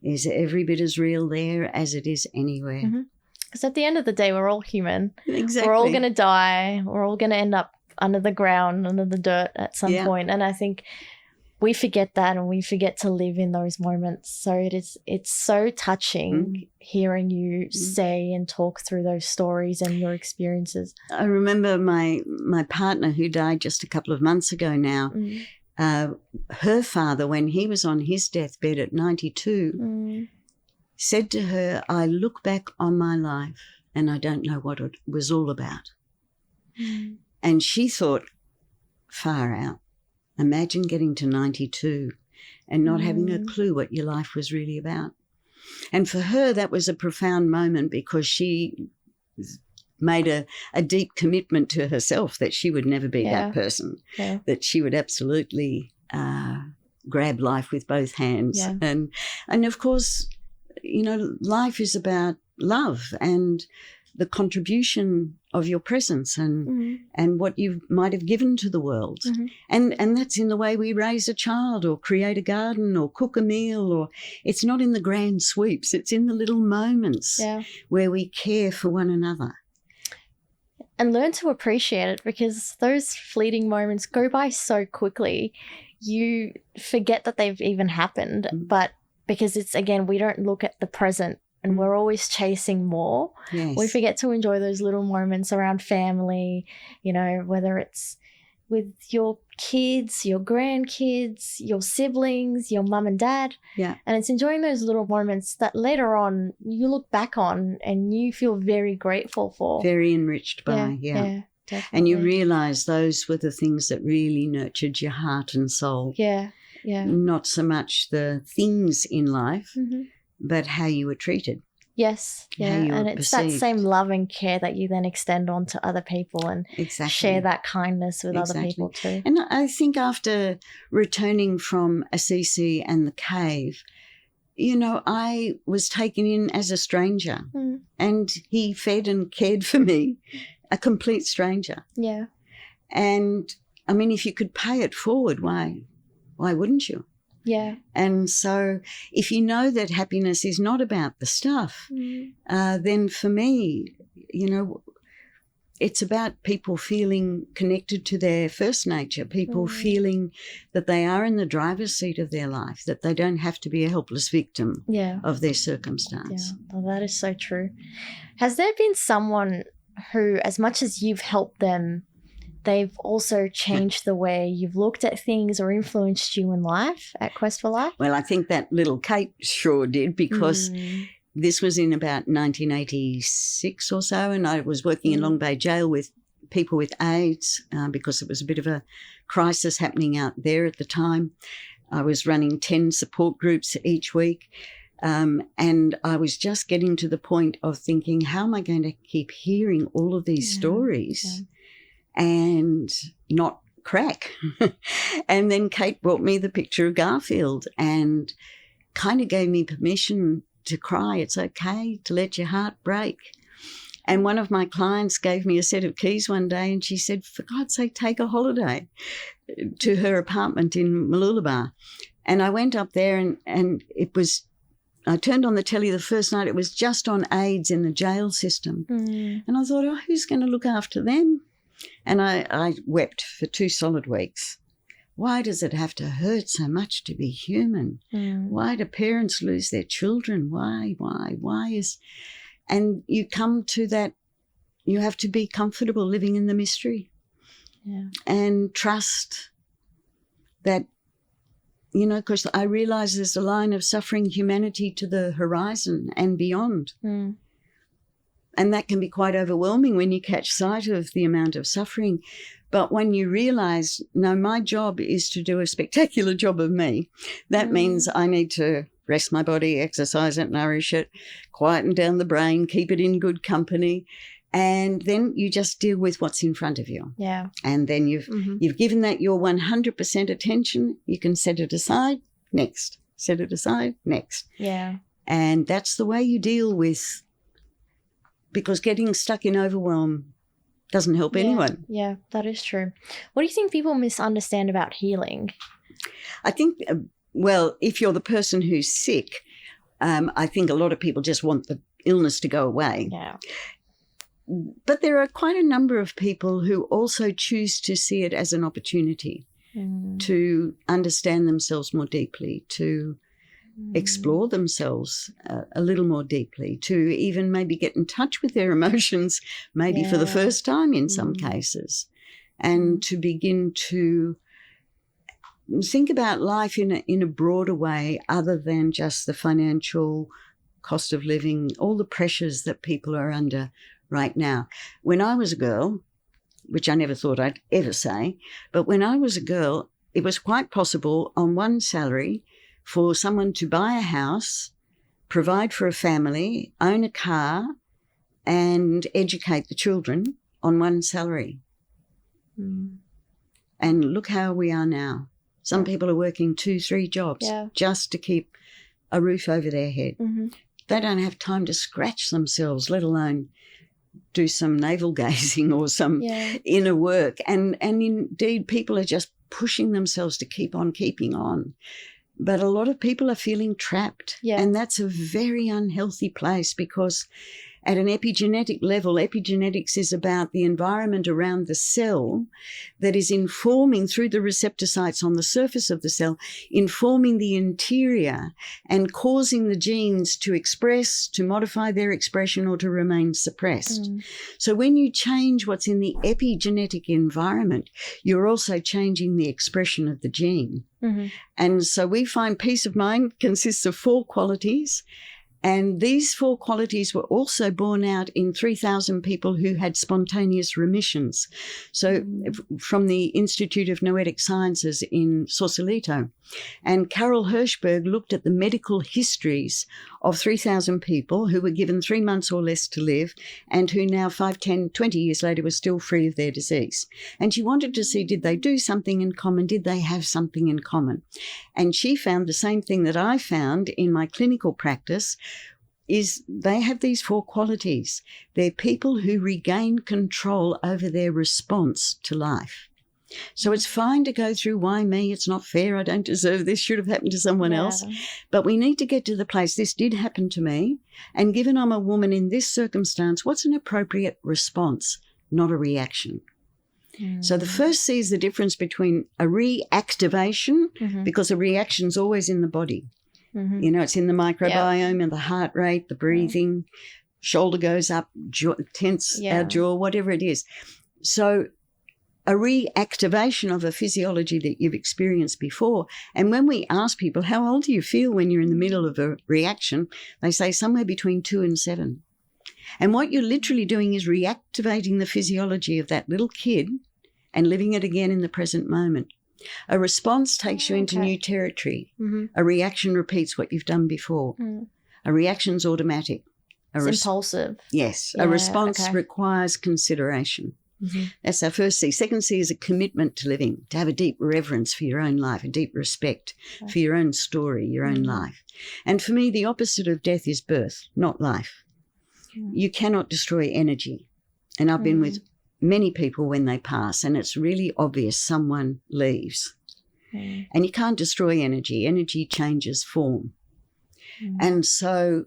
is every bit as real there as it is anywhere. Because at the end of the day, we're all human. Exactly. We're all going to die. We're all going to end up under the ground, under the dirt at some point. And I think we forget that, and we forget to live in those moments. So it's so touching hearing you say and talk through those stories and your experiences. I remember my partner, who died just a couple of months ago now, her father, when he was on his deathbed at 92, said to her, I look back on my life and I don't know what it was all about. And she thought, far out. Imagine getting to 92 and not having a clue what your life was really about. And for her, that was a profound moment, because she made a deep commitment to herself that she would never be that person, that she would absolutely grab life with both hands. And of course, you know, life is about love and the contribution of your presence and what you might have given to the world. And that's in the way we raise a child or create a garden or cook a meal, or it's not in the grand sweeps, it's in the little moments where we care for one another. And learn to appreciate it, because those fleeting moments go by so quickly. You forget that they've even happened, but because it's, again, we don't look at the present, and we're always chasing more. We forget to enjoy those little moments around family, you know, whether it's with your kids, your grandkids, your siblings, your mum and dad. And it's enjoying those little moments that later on you look back on and you feel very grateful for. Very enriched by, Definitely. And you realise those were the things that really nurtured your heart and soul. Not so much the things in life, but how you were treated. And it's that same love and care that you then extend on to other people and share that kindness with other people too. And I think after returning from Assisi and the cave, you know, I was taken in as a stranger, and he fed and cared for me, a complete stranger. And I mean, if you could pay it forward, why wouldn't you? And so if you know that happiness is not about the stuff, then for me, you know, it's about people feeling connected to their first nature, people feeling that they are in the driver's seat of their life, that they don't have to be a helpless victim of their circumstance. Well, that is so true. Has there been someone who, as much as you've helped them, they've also changed the way you've looked at things or influenced you in life at Quest for Life? Well, I think that little Kate sure did, because this was in about 1986 or so, and I was working in Long Bay Jail with people with AIDS because it was a bit of a crisis happening out there at the time. I was running 10 support groups each week, and I was just getting to the point of thinking, how am I going to keep hearing all of these stories and not crack? And then Kate brought me the picture of Garfield and kind of gave me permission to cry. It's okay to let your heart break. And one of my clients gave me a set of keys one day and she said, for God's sake, take a holiday to her apartment in Mooloolaba. And I went up there and it was, I turned on the telly the first night, it was just on AIDS in the jail system. And I thought, oh, who's going to look after them? And I wept for 2 solid weeks. Why does it have to hurt so much to be human? Why do parents lose their children? Why is... And you come to that, you have to be comfortable living in the mystery and trust that, you know, because I realize there's a line of suffering humanity to the horizon and beyond. And that can be quite overwhelming when you catch sight of the amount of suffering. But when you realize, no, my job is to do a spectacular job of me, that means I need to rest my body, exercise it, nourish it, quieten down the brain, keep it in good company. And then you just deal with what's in front of you. Yeah. And then you've given that your 100% attention. You can set it aside, next. Set it aside, next. Yeah. And that's the way you deal with, because getting stuck in overwhelm doesn't help anyone. Yeah, that is true. What do you think people misunderstand about healing? I think, well, if you're the person who's sick, I think a lot of people just want the illness to go away. Yeah. But there are quite a number of people who also choose to see it as an opportunity to understand themselves more deeply, to explore themselves a little more deeply, to even maybe get in touch with their emotions, maybe for the first time in some cases, and to begin to think about life in a broader way other than just the financial cost of living, all the pressures that people are under right now. When I was a girl, which I never thought I'd ever say, but when I was a girl, it was quite possible on one salary for someone to buy a house, provide for a family, own a car, and educate the children on one salary. And look how we are now. Some people are working 2-3 jobs just to keep a roof over their head. They don't have time to scratch themselves, let alone do some navel gazing or some inner work. And indeed, people are just pushing themselves to keep on keeping on. But a lot of people are feeling trapped. And that's a very unhealthy place, because at an epigenetic level, epigenetics is about the environment around the cell that is informing through the receptor sites on the surface of the cell, informing the interior and causing the genes to express, to modify their expression, or to remain suppressed. So when you change what's in the epigenetic environment, you're also changing the expression of the gene. And so we find peace of mind consists of 4 qualities. And these 4 qualities were also borne out in 3,000 people who had spontaneous remissions. So from the Institute of Noetic Sciences in Sausalito. And Carol Hirschberg looked at the medical histories of 3,000 people who were given 3 months or less to live, and who now 5, 10, 20 years later were still free of their disease. And she wanted to see, did they do something in common? Did they have something in common? And she found the same thing that I found in my clinical practice, is they have these 4 qualities. They're people who regain control over their response to life. So it's fine to go through, why me? It's not fair. I don't deserve this. Should have happened to someone else. But we need to get to the place, this did happen to me. And given I'm a woman in this circumstance, what's an appropriate response, not a reaction? So the first C is the difference between a reactivation, because a reaction's always in the body. You know, it's in the microbiome and the heart rate, the breathing, shoulder goes up, tense our jaw, whatever it is. So a reactivation of a physiology that you've experienced before. And when we ask people, how old do you feel when you're in the middle of a reaction? They say somewhere between 2 and 7. And what you're literally doing is reactivating the physiology of that little kid and living it again in the present moment. A response takes you into new territory. Mm-hmm. A reaction repeats what you've done before. Mm. A reaction's automatic. It's impulsive. Yes. Yeah, a response requires consideration. Mm-hmm. That's our first C. Second C is a commitment to living, to have a deep reverence for your own life, a deep respect for your own story, your own life. And for me, the opposite of death is birth, not life. You cannot destroy energy. And I've been with many people when they pass, and it's really obvious someone leaves. And you can't destroy energy. Energy changes form. And so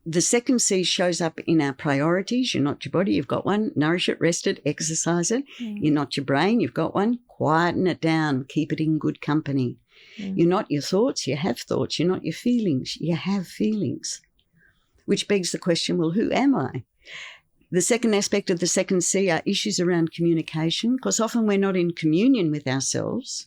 the second C shows up in our priorities. You're not your body, you've got one. Nourish it, rest it, exercise it. You're not your brain, you've got one. Quieten it down, keep it in good company. You're not your thoughts, you have thoughts. You're not your feelings, you have feelings. Which begs the question, well, who am I? The second aspect of the second C are issues around communication, because often we're not in communion with ourselves,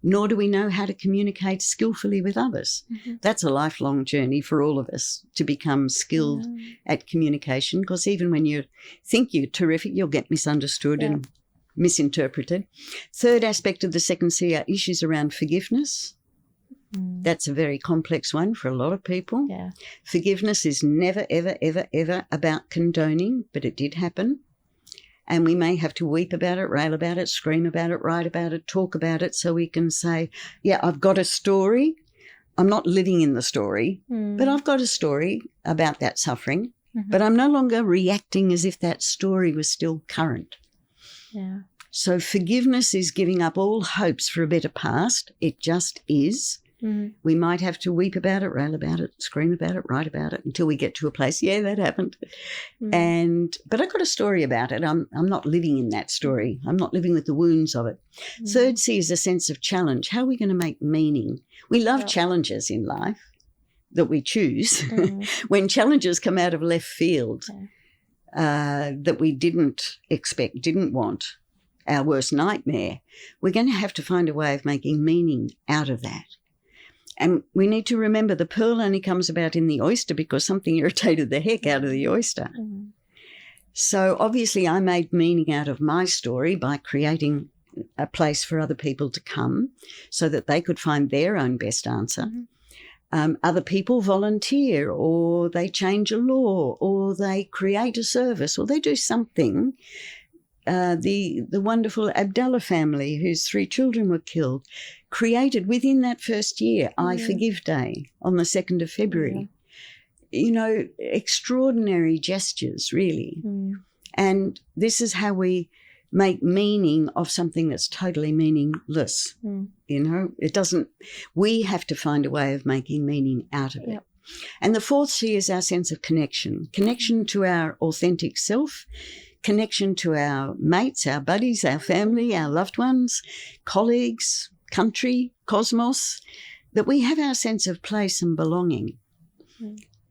nor do we know how to communicate skillfully with others. That's a lifelong journey for all of us to become skilled at communication, because even when you think you're terrific, you'll get misunderstood and misinterpreted. Third aspect of the second C are issues around forgiveness. That's a very complex one for a lot of people. Yeah. Forgiveness is never, ever, ever, ever about condoning, but it did happen. And we may have to weep about it, rail about it, scream about it, write about it, talk about it, so we can say, yeah, I've got a story. I'm not living in the story, but I've got a story about that suffering. But I'm no longer reacting as if that story was still current. Yeah. So forgiveness is giving up all hopes for a better past. It just is. We might have to weep about it, rail about it, scream about it, write about it until we get to a place, yeah, that happened. But I've got a story about it. I'm not living in that story. I'm not living with the wounds of it. Third C is a sense of challenge. How are we going to make meaning? We love challenges in life that we choose. When challenges come out of left field that we didn't expect, didn't want, our worst nightmare, we're going to have to find a way of making meaning out of that. And we need to remember the pearl only comes about in the oyster because something irritated the heck out of the oyster. So obviously I made meaning out of my story by creating a place for other people to come so that they could find their own best answer. Other people volunteer, or they change a law, or they create a service, or they do something. The wonderful Abdallah family, whose 3 children were killed, created within that first year I Forgive Day on the 2nd of February. You know, extraordinary gestures, really. And this is how we make meaning of something that's totally meaningless. You know, it doesn't, we have to find a way of making meaning out of it. And the fourth C is our sense of connection to our authentic self, connection to our mates, our buddies, our family, our loved ones, colleagues, country, cosmos, that we have our sense of place and belonging.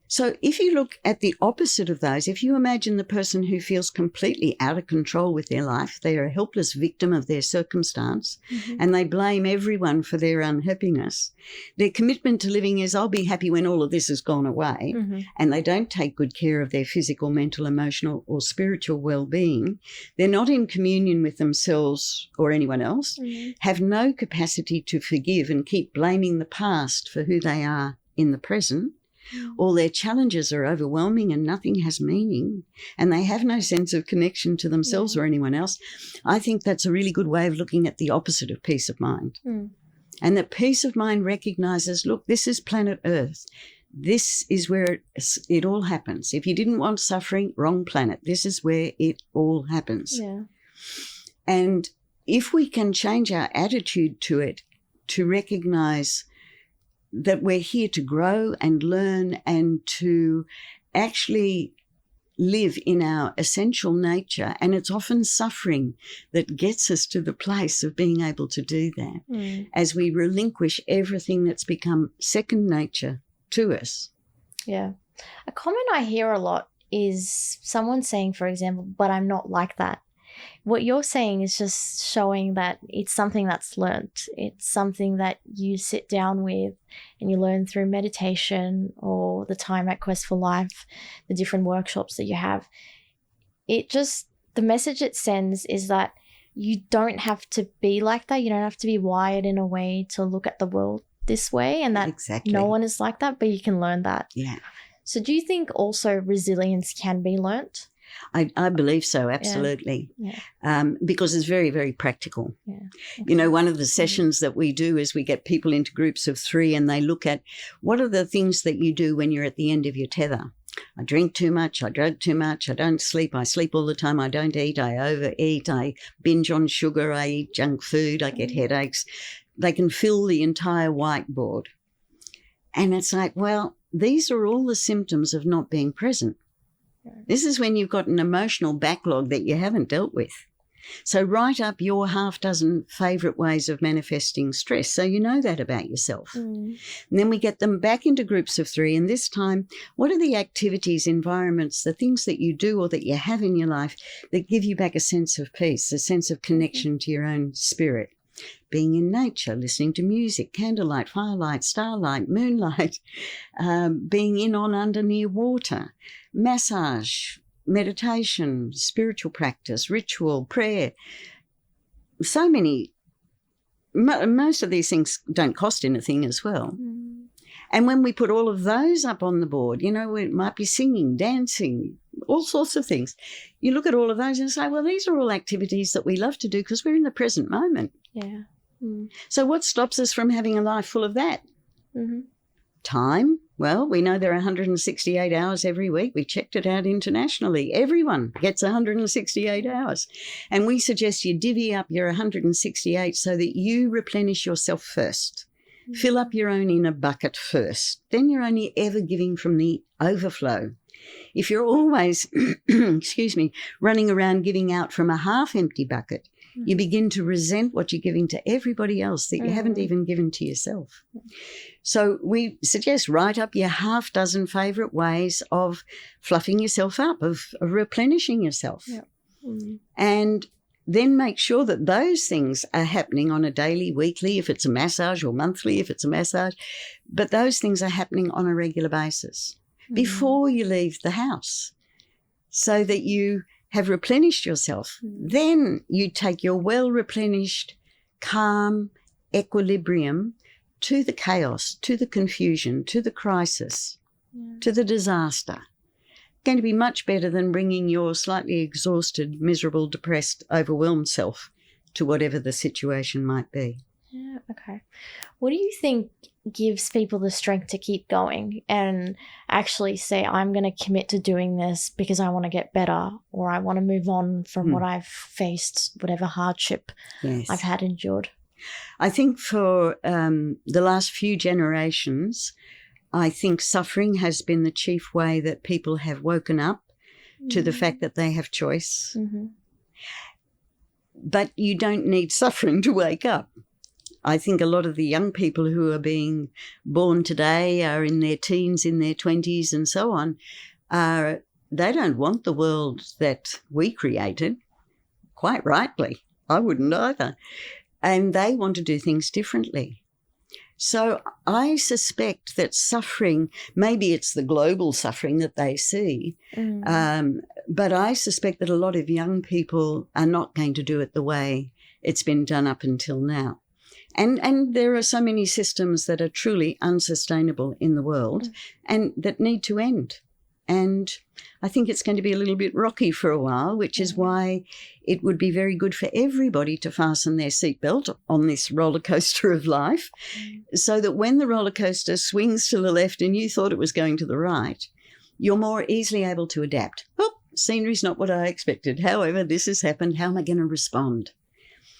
So if you look at the opposite of those, if you imagine the person who feels completely out of control with their life, they are a helpless victim of their circumstance, and they blame everyone for their unhappiness, their commitment to living is, I'll be happy when all of this has gone away, and they don't take good care of their physical, mental, emotional, or spiritual well-being. They're not in communion with themselves or anyone else, have no capacity to forgive and keep blaming the past for who they are in the present. All their challenges are overwhelming and nothing has meaning, and they have no sense of connection to themselves or anyone else. I think that's a really good way of looking at the opposite of peace of mind. And that peace of mind recognizes, look, this is planet Earth. This is where it all happens. If you didn't want suffering, wrong planet. This is where it all happens. And if we can change our attitude to it, to recognize that we're here to grow and learn and to actually live in our essential nature, and it's often suffering that gets us to the place of being able to do that as we relinquish everything that's become second nature to us. Yeah. A comment I hear a lot is someone saying, for example, but I'm not like that. What you're saying is just showing that it's something that's learnt. It's something that you sit down with and you learn through meditation or the time at Quest for Life, the different workshops that you have. The message it sends is that you don't have to be like that. You don't have to be wired in a way to look at the world this way, and that Exactly. no one is like that, but you can learn that. Yeah. So do you think also resilience can be learnt? I believe so, absolutely. Yeah. Because it's very, very practical. Yeah. Okay. You know, one of the sessions that we do is we get people into groups of 3 and they look at what are the things that you do when you're at the end of your tether. I drink too much, I drug too much, I don't sleep, I sleep all the time, I don't eat, I overeat, I binge on sugar, I eat junk food, I get headaches. They can fill the entire whiteboard. And it's like, well, these are all the symptoms of not being present. This is when you've got an emotional backlog that you haven't dealt with. So write up your half dozen favourite ways of manifesting stress so you know that about yourself. And then we get them back into groups of 3, and this time, what are the activities, environments, the things that you do or that you have in your life that give you back a sense of peace, a sense of connection to your own spirit? Being in nature, listening to music, candlelight, firelight, starlight, moonlight, being in on under near water, massage, meditation, spiritual practice, ritual, prayer. So many, most of these things don't cost anything as well. And when we put all of those up on the board, you know, it might be singing, dancing, all sorts of things. You look at all of those and say, well, these are all activities that we love to do because we're in the present moment. Yeah. So what stops us from having a life full of that? Time. Well, we know there are 168 hours every week. We checked it out internationally. Everyone gets 168 hours. And we suggest you divvy up your 168 so that you replenish yourself first. Fill up your own inner bucket first. Then you're only ever giving from the overflow. If you're always, running around giving out from a half-empty bucket, you begin to resent what you're giving to everybody else that you haven't even given to yourself. So we suggest write up your half dozen favourite ways of fluffing yourself up, of replenishing yourself. And then make sure that those things are happening on a daily, weekly, if it's a massage, or monthly, if it's a massage. But those things are happening on a regular basis before you leave the house so that you have replenished yourself. Then you take your well-replenished, calm equilibrium to the chaos, to the confusion, to the crisis, to the disaster. Going to be much better than bringing your slightly exhausted, miserable, depressed, overwhelmed self to whatever the situation might be. Yeah, okay. What do you think gives people the strength to keep going and actually say, I'm going to commit to doing this because I want to get better, or I want to move on from what I've faced, whatever hardship I've had endured? I think for the last few generations, I think suffering has been the chief way that people have woken up to the fact that they have choice. But you don't need suffering to wake up. I think a lot of the young people who are being born today are in their teens, in their 20s and so on. They don't want the world that we created, quite rightly. I wouldn't either. And they want to do things differently. So I suspect that suffering, maybe it's the global suffering that they see, but I suspect that a lot of young people are not going to do it the way it's been done up until now. And there are so many systems that are truly unsustainable in the world and that need to end. And I think it's going to be a little bit rocky for a while, which is why it would be very good for everybody to fasten their seatbelt on this roller coaster of life so that when the roller coaster swings to the left and you thought it was going to the right, you're more easily able to adapt. Oh, scenery's not what I expected. However, this has happened. How am I going to respond?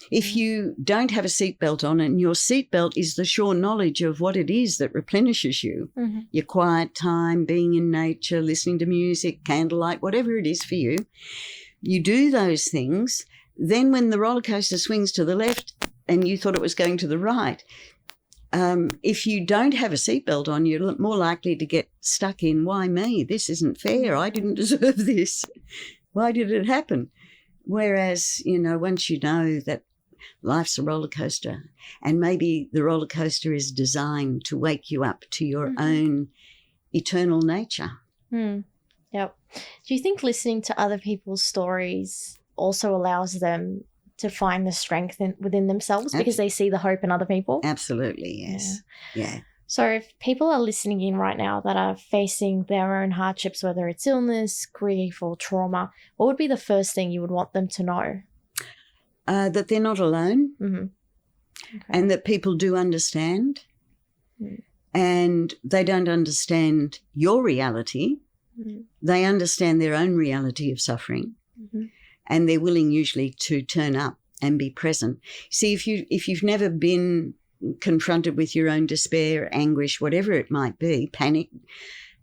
If you don't have a seatbelt on and your seatbelt is the sure knowledge of what it is that replenishes you, your quiet time, being in nature, listening to music, candlelight, whatever it is for you, you do those things. Then when the roller coaster swings to the left and you thought it was going to the right, if you don't have a seatbelt on, you're more likely to get stuck in, why me? This isn't fair. I didn't deserve this. Why did it happen? Whereas, once you know that life's a roller coaster, and maybe the roller coaster is designed to wake you up to your own eternal nature. Yep. Do you think listening to other people's stories also allows them to find the strength within themselves because they see the hope in other people? Absolutely, yes. Yeah. So if people are listening in right now that are facing their own hardships, whether it's illness, grief, or trauma, what would be the first thing you would want them to know? That they're not alone, and that people do understand, and they don't understand your reality. They understand their own reality of suffering, and they're willing usually to turn up and be present. See, if you've never been confronted with your own despair, anguish, whatever it might be, panic,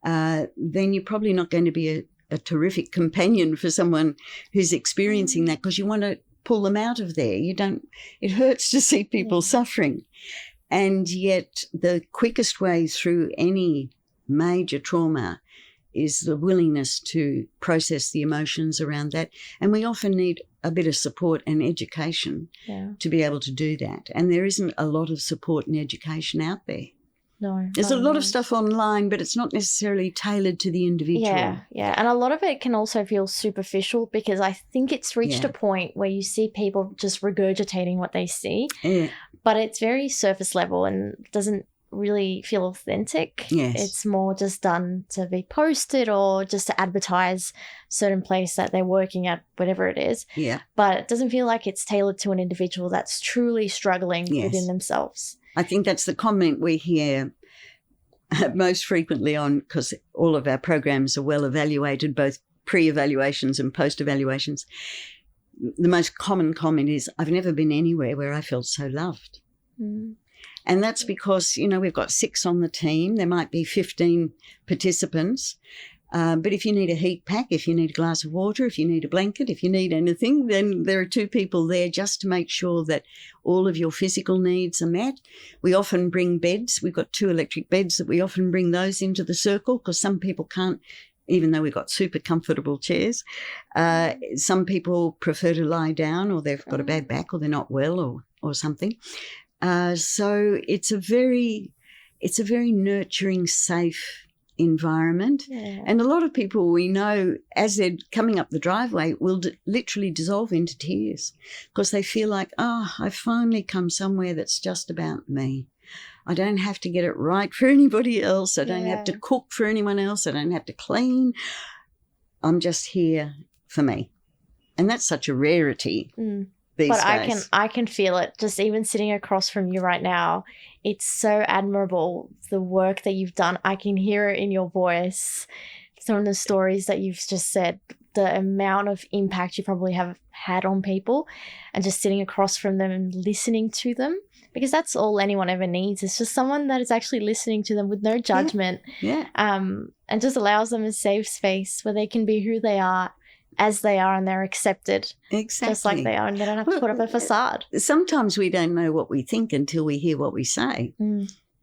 then you're probably not going to be a terrific companion for someone who's experiencing that, because you want to pull them out of there. It hurts to see people suffering. And yet the quickest way through any major trauma is the willingness to process the emotions around that. And we often need a bit of support and education to be able to do that. And there isn't a lot of support and education out there. No. There's a lot of stuff online, but it's not necessarily tailored to the individual. Yeah. And a lot of it can also feel superficial, because I think it's reached a point where you see people just regurgitating what they see, but it's very surface level and doesn't really feel authentic. Yes. It's more just done to be posted or just to advertise certain place that they're working at, whatever it is. Yeah. But it doesn't feel like it's tailored to an individual that's truly struggling within themselves. I think that's the comment we hear most frequently on, because all of our programs are well evaluated, both pre-evaluations and post-evaluations. The most common comment is, I've never been anywhere where I felt so loved. And that's because, we've got 6 on the team. There might be 15 participants. But if you need a heat pack, if you need a glass of water, if you need a blanket, if you need anything, then there are 2 people there just to make sure that all of your physical needs are met. We often bring beds. We've got 2 electric beds that we often bring those into the circle, because some people can't, even though we've got super comfortable chairs. Some people prefer to lie down, or they've got a bad back, or they're not well, or something. So it's a very nurturing, safe environment. And a lot of people we know, as they're coming up the driveway, will literally dissolve into tears, because they feel like, I've finally come somewhere that's just about me. I don't have to get it right for anybody else. I don't have to cook for anyone else. I don't have to clean. I'm just here for me. And that's such a rarity. These days. I can feel it just even sitting across from you right now. It's so admirable, the work that you've done. I can hear it in your voice from the stories that you've just said, the amount of impact you probably have had on people, and just sitting across from them and listening to them, because that's all anyone ever needs. It's just someone that is actually listening to them with no judgment. And just allows them a safe space where they can be who they are, as they are, and they're accepted just like they are, and they don't have to put up a facade. Sometimes we don't know what we think until we hear what we say.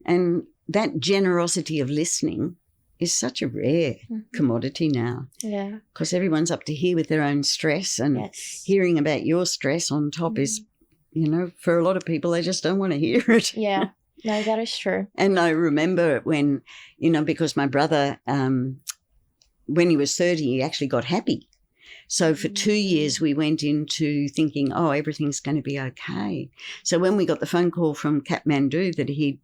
And that generosity of listening is such a rare commodity now. Because everyone's up to here with their own stress, and hearing about your stress on top is, for a lot of people, they just don't want to hear it. No, that is true. And I remember when, because my brother, when he was 30, he actually got happy. So for 2 years, we went into thinking, everything's going to be okay. So when we got the phone call from Kathmandu that he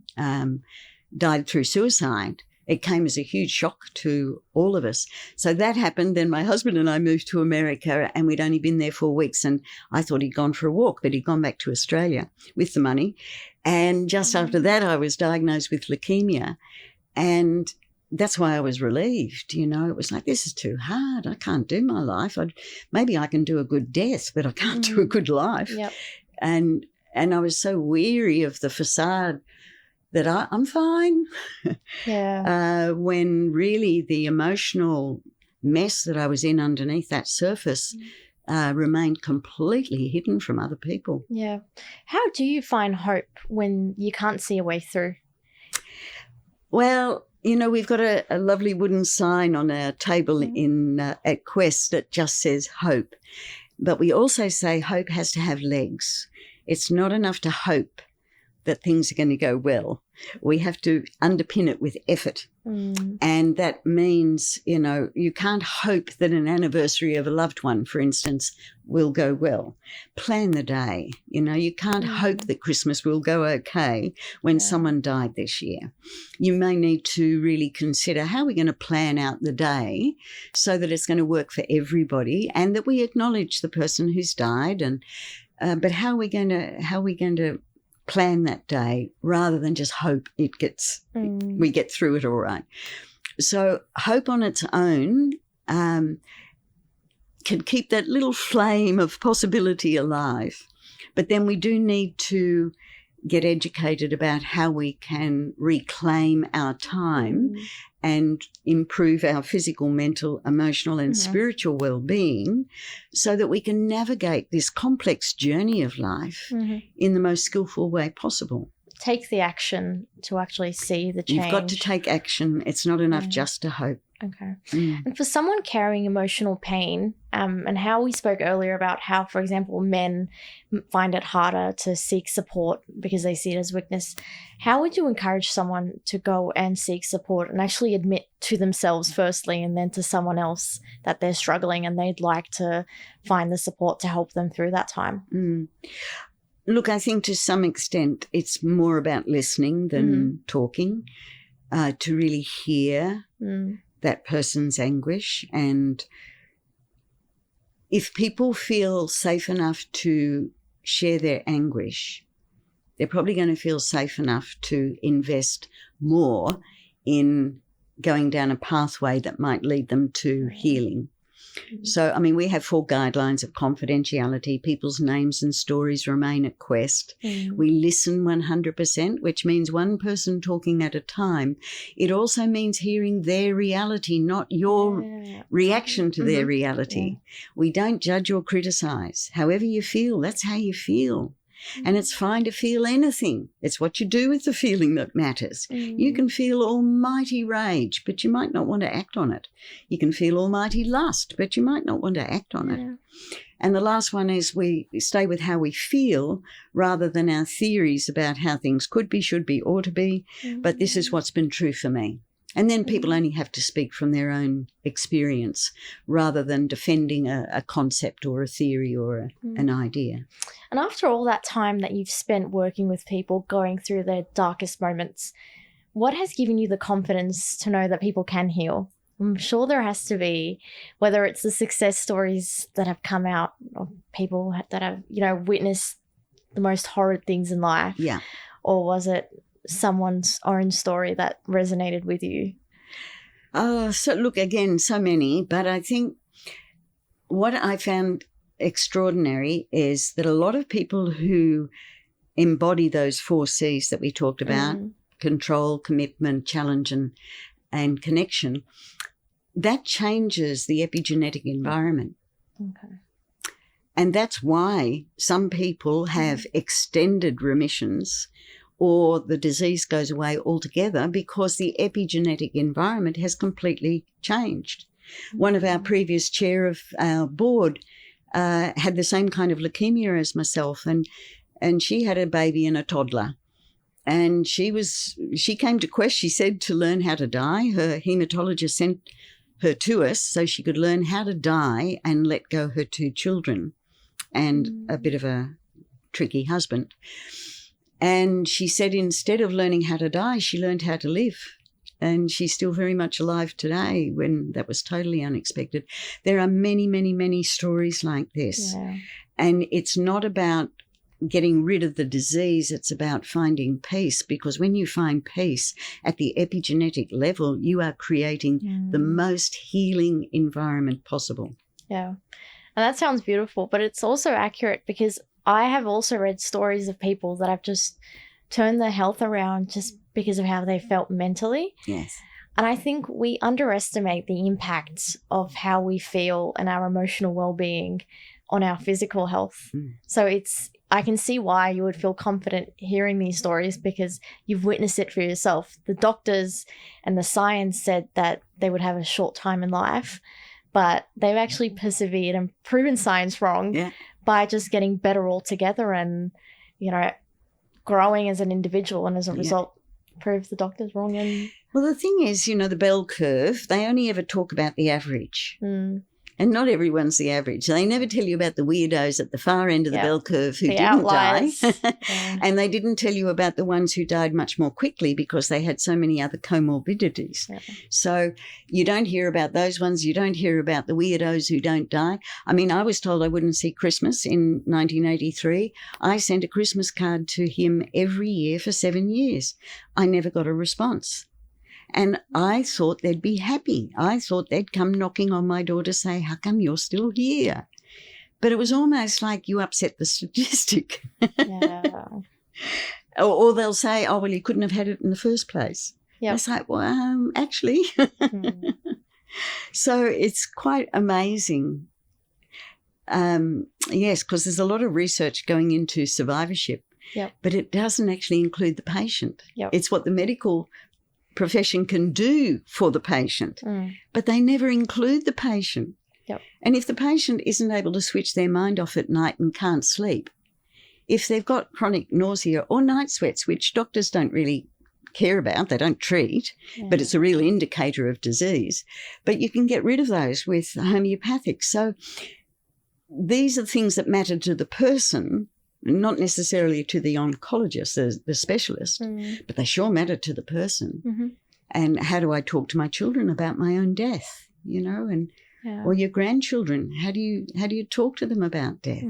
died through suicide, it came as a huge shock to all of us. So that happened. Then my husband and I moved to America, and we'd only been there 4 weeks, and I thought he'd gone for a walk, but he'd gone back to Australia with the money. And just after that, I was diagnosed with leukemia, and that's why I was relieved. It was like, this is too hard. I can't do my life. Maybe I can do a good death, but I can't do a good life. And I was so weary of the facade that I'm fine. When really the emotional mess that I was in underneath that surface remained completely hidden from other people. How do you find hope when you can't see a way through? Well, we've got a lovely wooden sign on our table at Quest that just says hope. But we also say hope has to have legs. It's not enough to hope that things are going to go well. We have to underpin it with effort. And that means, you can't hope that an anniversary of a loved one, for instance, will go well. Plan the day. You can't hope that Christmas will go okay when someone died this year. You may need to really consider how we're going to plan out the day so that it's going to work for everybody and that we acknowledge the person who's died. But how are we going to plan that day rather than just hope we get through it all right. So hope on its own can keep that little flame of possibility alive. But then we do need to get educated about how we can reclaim our time and improve our physical, mental, emotional and spiritual well-being so that we can navigate this complex journey of life in the most skillful way possible. Take the action to actually see the change. You've got to take action. It's not enough just to hope. Okay. And for someone carrying emotional pain, and how we spoke earlier about how, for example, men find it harder to seek support because they see it as weakness, how would you encourage someone to go and seek support and actually admit to themselves firstly and then to someone else that they're struggling and they'd like to find the support to help them through that time? Look, I think to some extent it's more about listening than talking, to really hear that person's anguish. And if people feel safe enough to share their anguish, they're probably going to feel safe enough to invest more in going down a pathway that might lead them to healing. So, we have 4 guidelines of confidentiality. People's names and stories remain at quest. We listen 100%, which means one person talking at a time. It also means hearing their reality, not your reaction to their reality. We don't judge or criticize. However you feel, that's how you feel. And it's fine to feel anything. It's what you do with the feeling that matters. You can feel almighty rage, but you might not want to act on it. You can feel almighty lust, but you might not want to act on it. And the last one is we stay with how we feel rather than our theories about how things could be, should be, ought to be. But this is what's been true for me. And then people only have to speak from their own experience rather than defending a concept or a theory or an idea. And after all that time that you've spent working with people going through their darkest moments, what has given you the confidence to know that people can heal? I'm sure there has to be, whether it's the success stories that have come out of people that have, witnessed the most horrid things in life. Yeah. Or was it someone's own story that resonated with you? So look, again, so many, but I think what I found extraordinary is that a lot of people who embody those 4 C's that we talked about, control, commitment, challenge, and connection, that changes the epigenetic environment. Okay. And that's why some people have extended remissions or the disease goes away altogether because the epigenetic environment has completely changed. One of our previous chair of our board had the same kind of leukemia as myself, and she had a baby and a toddler. And she came to Quest, she said, to learn how to die. Her hematologist sent her to us so she could learn how to die and let go her 2 children and a bit of a tricky husband. And she said instead of learning how to die, she learned how to live. And she's still very much alive today when that was totally unexpected. There are many, many, many stories like this. Yeah. And it's not about getting rid of the disease, it's about finding peace, because when you find peace at the epigenetic level, you are creating the most healing environment possible. Yeah. And that sounds beautiful, but it's also accurate because I have also read stories of people that have just turned their health around just because of how they felt mentally. Yes. And I think we underestimate the impact of how we feel and our emotional well-being on our physical health. So I can see why you would feel confident hearing these stories because you've witnessed it for yourself. The doctors and the science said that they would have a short time in life, but they've actually persevered and proven science wrong by just getting better altogether and, growing as an individual, and as a result, prove the doctors wrong. And well, the thing is, the bell curve, they only ever talk about the average. And not everyone's the average. They never tell you about the weirdos at the far end of the bell curve who didn't outliers. die. And they didn't tell you about the ones who died much more quickly because they had so many other comorbidities. So you don't hear about those ones. You don't hear about the weirdos who don't die. I mean, I was told I wouldn't see Christmas in 1983. I sent a Christmas card to him every year for 7 years. I never got a response. And I thought they'd be happy. I thought they'd come knocking on my door to say, how come you're still here? But it was almost like you upset the statistic. Or they'll say, oh, well, you couldn't have had it in the first place. It's like, well, actually. So it's quite amazing. Yes, because there's a lot of research going into survivorship, but it doesn't actually include the patient. It's what the medical profession can do for the patient, but they never include the patient. And if the patient isn't able to switch their mind off at night and can't sleep, if they've got chronic nausea or night sweats, which doctors don't really care about, they don't treat, but it's a real indicator of disease, but you can get rid of those with homeopathic. So these are things that matter to the person, not necessarily to the oncologist, the specialist, but they sure matter to the person. And how do I talk to my children about my own death, and or your grandchildren? How do you talk to them about death?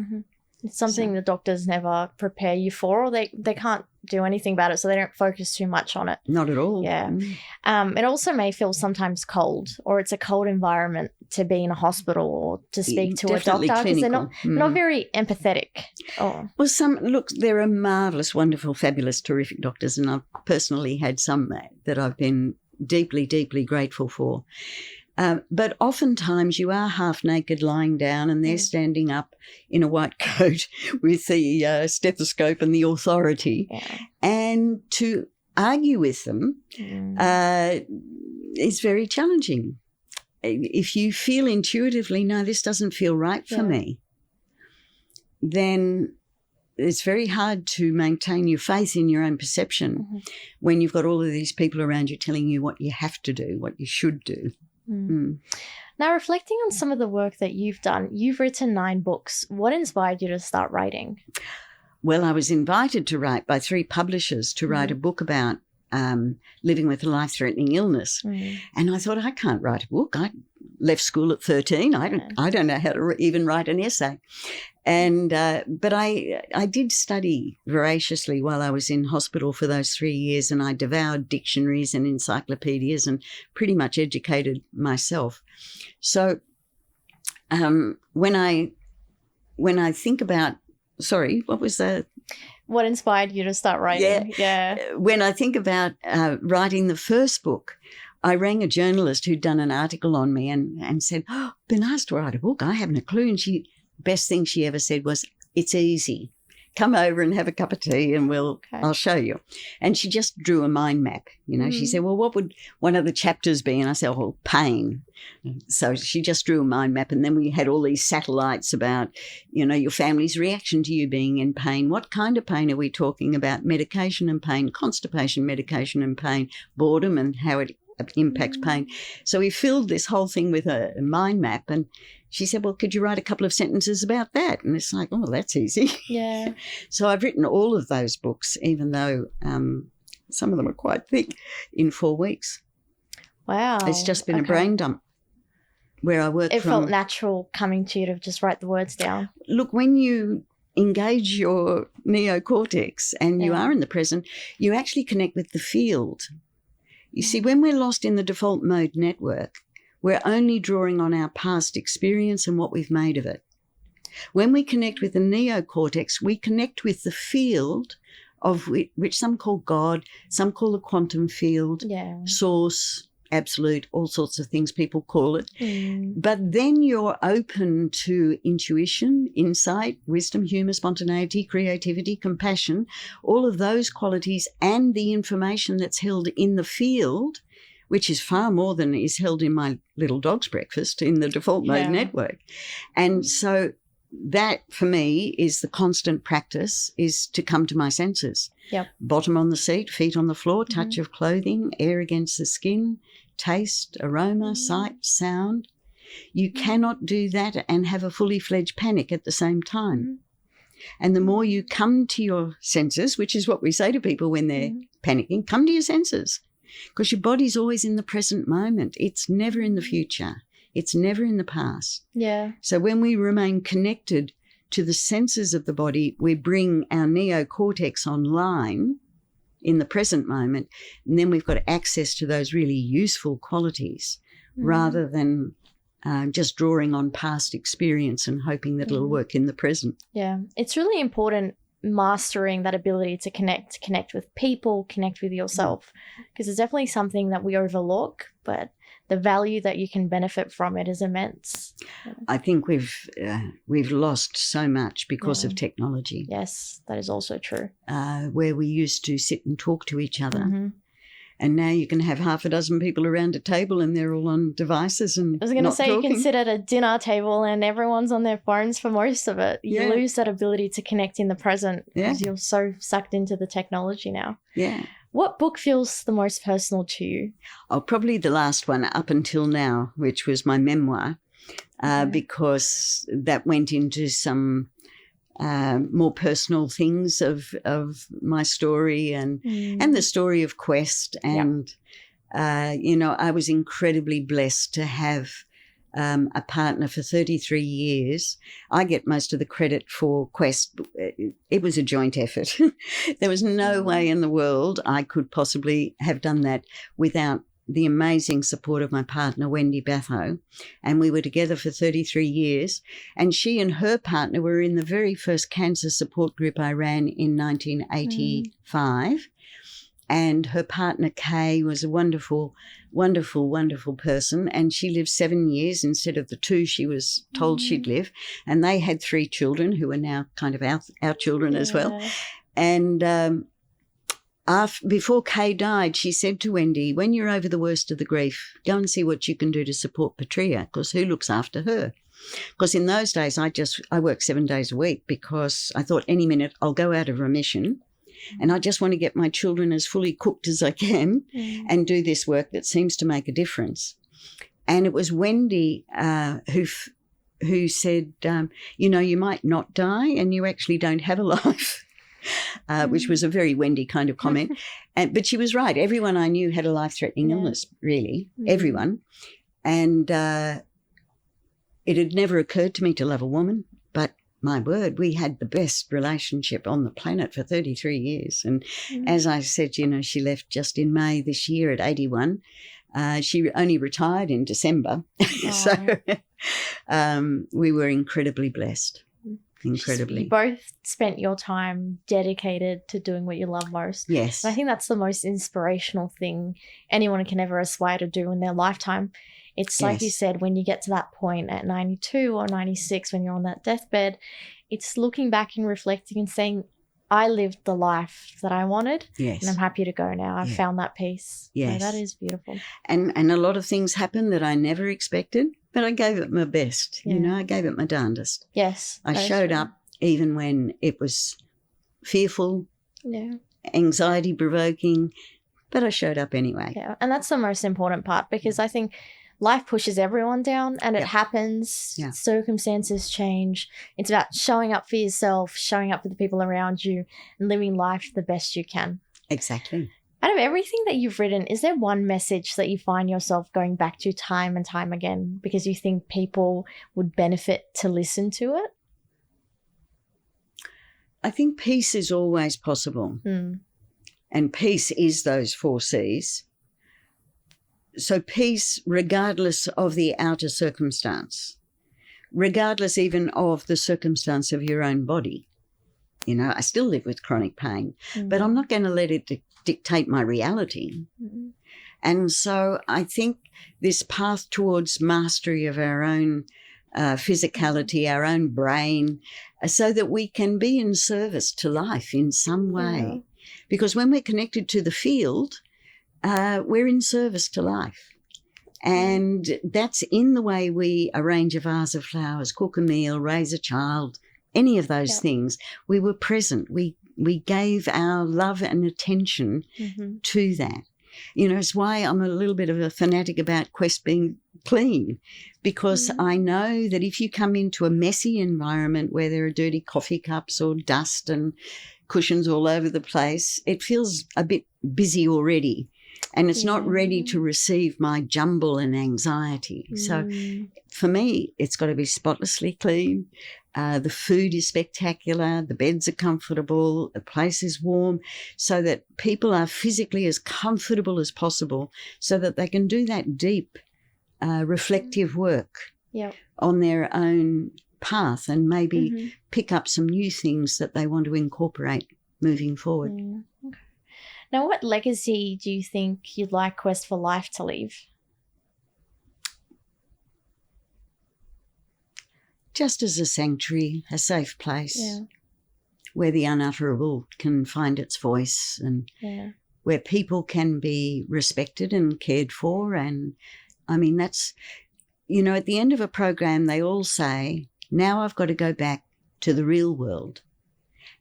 It's something the doctors never prepare you for, or they can't do anything about it, so they don't focus too much on it. Not at all. It also may feel sometimes cold, or it's a cold environment to be in a hospital or to speak to a doctor, because they're not very empathetic. Well, there are marvellous, wonderful, fabulous, terrific doctors, and I've personally had some that I've been deeply, deeply grateful for. But oftentimes you are half naked lying down and they're standing up in a white coat with the stethoscope and the authority. And to argue with them is very challenging. If you feel intuitively, no, this doesn't feel right for me, then it's very hard to maintain your faith in your own perception when you've got all of these people around you telling you what you have to do, what you should do. Now, reflecting on some of the work that you've done, you've written 9 books. What inspired you to start writing? Well, I was invited to write by 3 publishers to write a book about living with a life-threatening illness. And I thought, I can't write a book. I left school at 13. I don't know how to even write an essay. And but I did study voraciously while I was in hospital for those 3 years, and I devoured dictionaries and encyclopedias and pretty much educated myself. So when I think about, sorry, what was that? What inspired you to start writing? When I think about writing the first book, I rang a journalist who'd done an article on me and said, oh, been asked to write a book. I haven't a clue. And best thing she ever said was, it's easy. Come over and have a cup of tea and I'll show you. And she just drew a mind map. She said, well, what would one of the chapters be? And I said, oh, pain. So she just drew a mind map, and then we had all these satellites about, your family's reaction to you being in pain. What kind of pain are we talking about? Medication and pain, constipation, medication and pain, boredom and how it impacts pain. So we filled this whole thing with a mind map, and she said, well, could you write a couple of sentences about that? And it's like, oh, that's easy. So I've written all of those books, even though some of them are quite thick, in 4 weeks. Wow. It's just been a brain dump where I work It felt natural coming to you to just write the words down. Look, when you engage your neocortex and you are in the present, you actually connect with the field. You see, when we're lost in the default mode network, we're only drawing on our past experience and what we've made of it. When we connect with the neocortex, we connect with the field of which some call God, some call the quantum field, source, absolute, all sorts of things people call it. But then you're open to intuition, insight, wisdom, humour, spontaneity, creativity, compassion, all of those qualities and the information that's held in the field which is far more than is held in my little dog's breakfast in the default mode network. And so that for me is the constant practice, is to come to my senses. Yep. Bottom on the seat, feet on the floor, touch of clothing, air against the skin, taste, aroma, sight, sound. You cannot do that and have a fully fledged panic at the same time. And the more you come to your senses, which is what we say to people when they're panicking, come to your senses, because your body's always in the present moment. It's never in the future. It's never in the past. Yeah. So when we remain connected to the senses of the body, we bring our neocortex online in the present moment, and then we've got access to those really useful qualities rather than just drawing on past experience and hoping that it'll work in the present. Yeah. It's really important mastering that ability to connect with people, connect with yourself, because it's definitely something that we overlook, but the value that you can benefit from it is immense. I think we've lost so much because of technology. Yes, that is also true. Where we used to sit and talk to each other. And now you can have half a dozen people around a table and they're all on devices and I was going to say talking. You can sit at a dinner table and everyone's on their phones for most of it. You lose that ability to connect in the present because you're so sucked into the technology now. Yeah. What book feels the most personal to you? Oh, probably the last one up until now, which was my memoir, because that went into some more personal things of my story and the story of Quest. And, I was incredibly blessed to have a partner for 33 years. I get most of the credit for Quest. It was a joint effort. There was no way in the world I could possibly have done that without the amazing support of my partner, Wendy Batho, and we were together for 33 years. And she and her partner were in the very first cancer support group I ran in 1985. And her partner, Kay, was a wonderful, wonderful, wonderful person. And she lived 7 years instead of the 2 she was told she'd live. And they had 3 children who are now kind of our children as well. And before Kay died, she said to Wendy, when you're over the worst of the grief, go and see what you can do to support Petrea, because who looks after her? Because in those days, I worked 7 days a week because I thought any minute I'll go out of remission and I just want to get my children as fully cooked as I can and do this work that seems to make a difference. And it was Wendy who said, you might not die and you actually don't have a life. Which was a very Wendy kind of comment. But she was right. Everyone I knew had a life-threatening illness, really, everyone. And it had never occurred to me to love a woman, but my word, we had the best relationship on the planet for 33 years. And as I said, she left just in May this year at 81. She only retired in December. So we were incredibly blessed. Incredibly. You both spent your time dedicated to doing what you love most. Yes. And I think that's the most inspirational thing anyone can ever aspire to do in their lifetime. It's like you said, when you get to that point at 92 or 96, when you're on that deathbed, it's looking back and reflecting and saying, I lived the life that I wanted and I'm happy to go now. I've found that peace. Yes. So that is beautiful. And a lot of things happened that I never expected, but I gave it my best. I gave it my darndest. Yes. I showed up even when it was fearful, anxiety provoking, but I showed up anyway. Yeah. And that's the most important part, because I think life pushes everyone down and it happens. Yeah. Circumstances change. It's about showing up for yourself, showing up for the people around you, and living life the best you can. Exactly. Out of everything that you've written, is there one message that you find yourself going back to time and time again because you think people would benefit to listen to it? I think peace is always possible. And peace is those 4 C's. So peace, regardless of the outer circumstance, regardless even of the circumstance of your own body. I still live with chronic pain, but I'm not going to let it dictate my reality. And so I think this path towards mastery of our own physicality, our own brain, so that we can be in service to life in some way. Because when we're connected to the field, we're in service to life. And that's in the way we arrange a vase of flowers, cook a meal, raise a child, any of those things. We were present. We gave our love and attention to that. You know, it's why I'm a little bit of a fanatic about Quest being clean, because I know that if you come into a messy environment where there are dirty coffee cups or dust and cushions all over the place, it feels a bit busy already. And it's not ready to receive my jumble and anxiety. So for me, it's got to be spotlessly clean. The food is spectacular. The beds are comfortable. The place is warm, so that people are physically as comfortable as possible, so that they can do that deep, reflective work on their own path and maybe pick up some new things that they want to incorporate moving forward. Okay. Now, what legacy do you think you'd like Quest for Life to leave? Just as a sanctuary, a safe place where the unutterable can find its voice, and where people can be respected and cared for. And I mean, that's, you know, at the end of a program, they all say, now I've got to go back to the real world.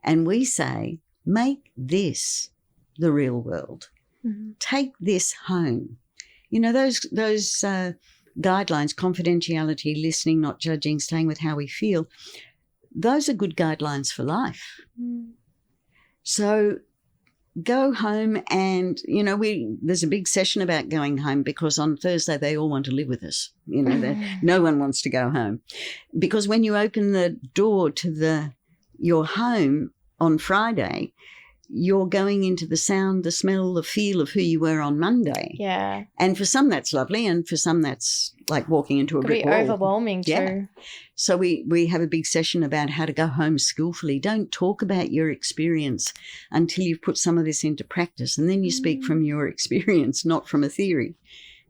And we say, make this the real world. Take this home. You know, those guidelines, confidentiality, listening, not judging, staying with how we feel, those are good guidelines for life. So go home, and, you know, there's a big session about going home, because on Thursday they all want to live with us. You know, no one wants to go home. Because when you open the door to your home on Friday, you're going into the sound, the smell, the feel of who you were on Monday. Yeah. And for some that's lovely, and for some that's like walking into a brick wall. It could be overwhelming too. So we have a big session about how to go home skillfully. Don't talk about your experience until you've put some of this into practice, and then you speak from your experience, not from a theory.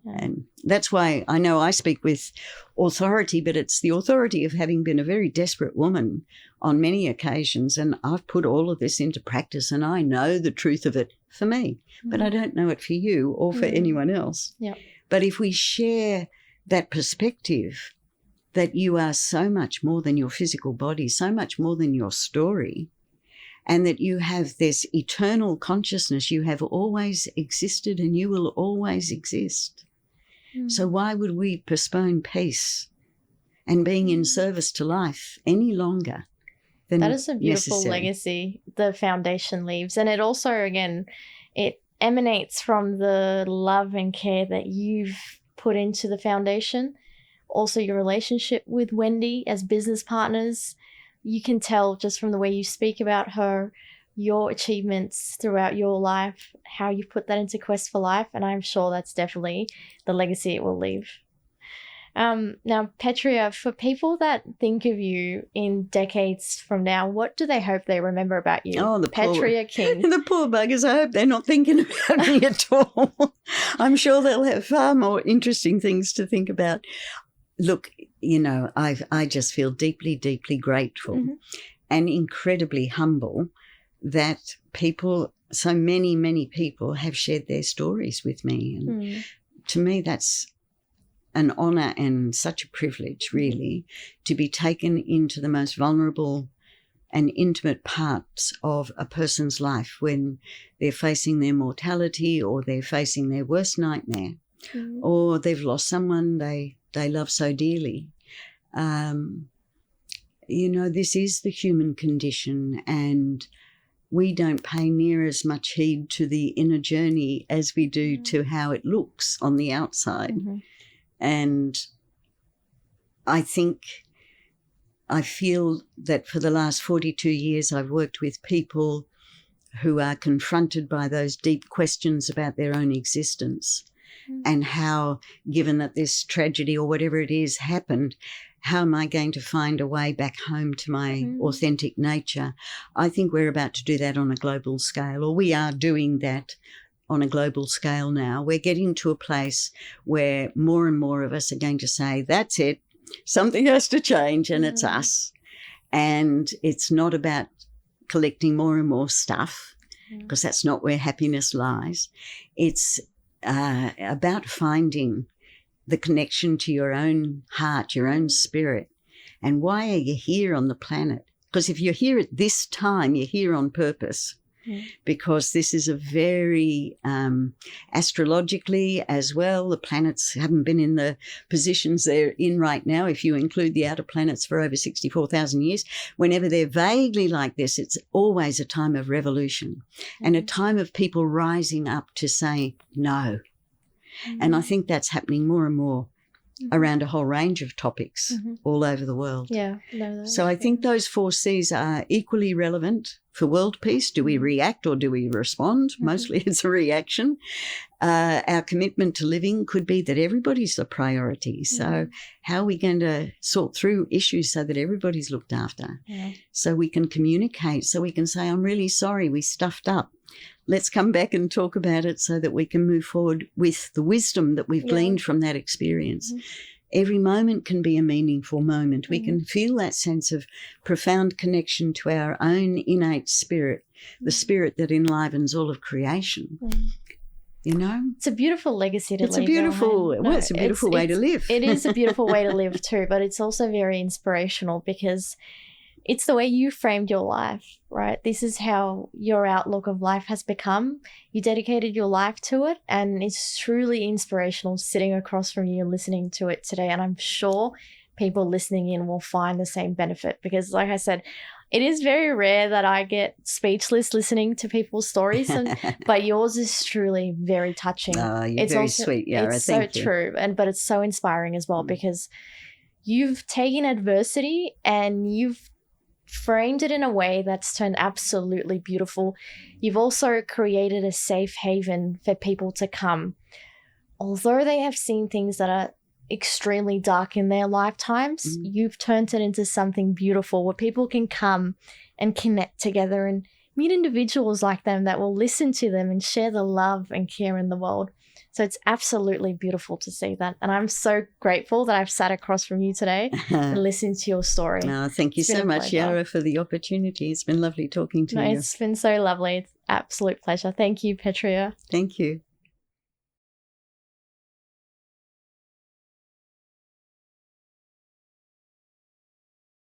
And that's why I know I speak with authority, but it's the authority of having been a very desperate woman on many occasions, and I've put all of this into practice, and I know the truth of it for me, but I don't know it for you or for anyone else. But if we share that perspective that you are so much more than your physical body, so much more than your story, and that you have this eternal consciousness, you have always existed and you will always exist. So why would we postpone peace and being in service to life any longer than that is a beautiful necessary? Legacy the foundation leaves. And it also, again, it emanates from the love and care that you've put into the foundation. Also, your relationship with Wendy as business partners, you can tell just from the way you speak about her, your achievements throughout your life, how you put that into Quest for Life, and I'm sure that's definitely the legacy it will leave. Now, Petrea, for people that think of you in decades from now, what do they hope they remember about you? Oh, the Petrea King. The poor buggers, I hope they're not thinking about me at all. I'm sure they'll have far more interesting things to think about. Look, you know, I just feel deeply, deeply grateful and incredibly humble that people, so many, many people have shared their stories with me. And to me, that's an honour and such a privilege, really, to be taken into the most vulnerable and intimate parts of a person's life when they're facing their mortality, or they're facing their worst nightmare, or they've lost someone they love so dearly. You know, this is the human condition, and we don't pay near as much heed to the inner journey as we do to how it looks on the outside. And I feel that for the last 42 years I've worked with people who are confronted by those deep questions about their own existence, and how, given that this tragedy or whatever it is happened, how am I going to find a way back home to my authentic nature? I think we're about to do that on a global scale, or we are doing that on a global scale now. We're getting to a place where more and more of us are going to say, that's it, something has to change, and it's us. And it's not about collecting more and more stuff, because that's not where happiness lies. It's about finding the connection to your own heart, your own spirit, and why are you here on the planet? Because if you're here at this time, you're here on purpose. Because this is a very astrologically as well, the planets haven't been in the positions they're in right now, if you include the outer planets, for over 64,000 years. Whenever they're vaguely like this, it's always a time of revolution and a time of people rising up to say no. And I think that's happening more and more around a whole range of topics all over the world. Yeah. No, so I think those 4 C's are equally relevant for world peace. Do we react or do we respond? Mostly it's a reaction. Our commitment to living could be that everybody's the priority. So how are we going to sort through issues so that everybody's looked after? So we can communicate, so we can say, I'm really sorry, we stuffed up. Let's come back and talk about it so that we can move forward with the wisdom that we've gleaned from that experience. Every moment can be a meaningful moment. We can feel that sense of profound connection to our own innate spirit, the spirit that enlivens all of creation. You know? It's a beautiful legacy to leave. It's a beautiful way to live. It is a beautiful way to live too, but it's also very inspirational because it's the way you framed your life, right? This is how your outlook of life has become. You dedicated your life to it, and it's truly inspirational sitting across from you and listening to it today. And I'm sure people listening in will find the same benefit because, like I said, it is very rare that I get speechless listening to people's stories, but yours is truly very touching. You're very sweet, Yara. It's so true, but it's so inspiring as well because you've taken adversity and you've framed it in a way that's turned absolutely beautiful. You've also created a safe haven for people to come. Although they have seen things that are extremely dark in their lifetimes, you've turned it into something beautiful where people can come and connect together and meet individuals like them that will listen to them and share the love and care in the world. So it's absolutely beautiful to see that. And I'm so grateful that I've sat across from you today and listened to your story. Thank you so much, Yara, for the opportunity. It's been lovely talking to you. It's been so lovely. It's an absolute pleasure. Thank you, Petrea. Thank you.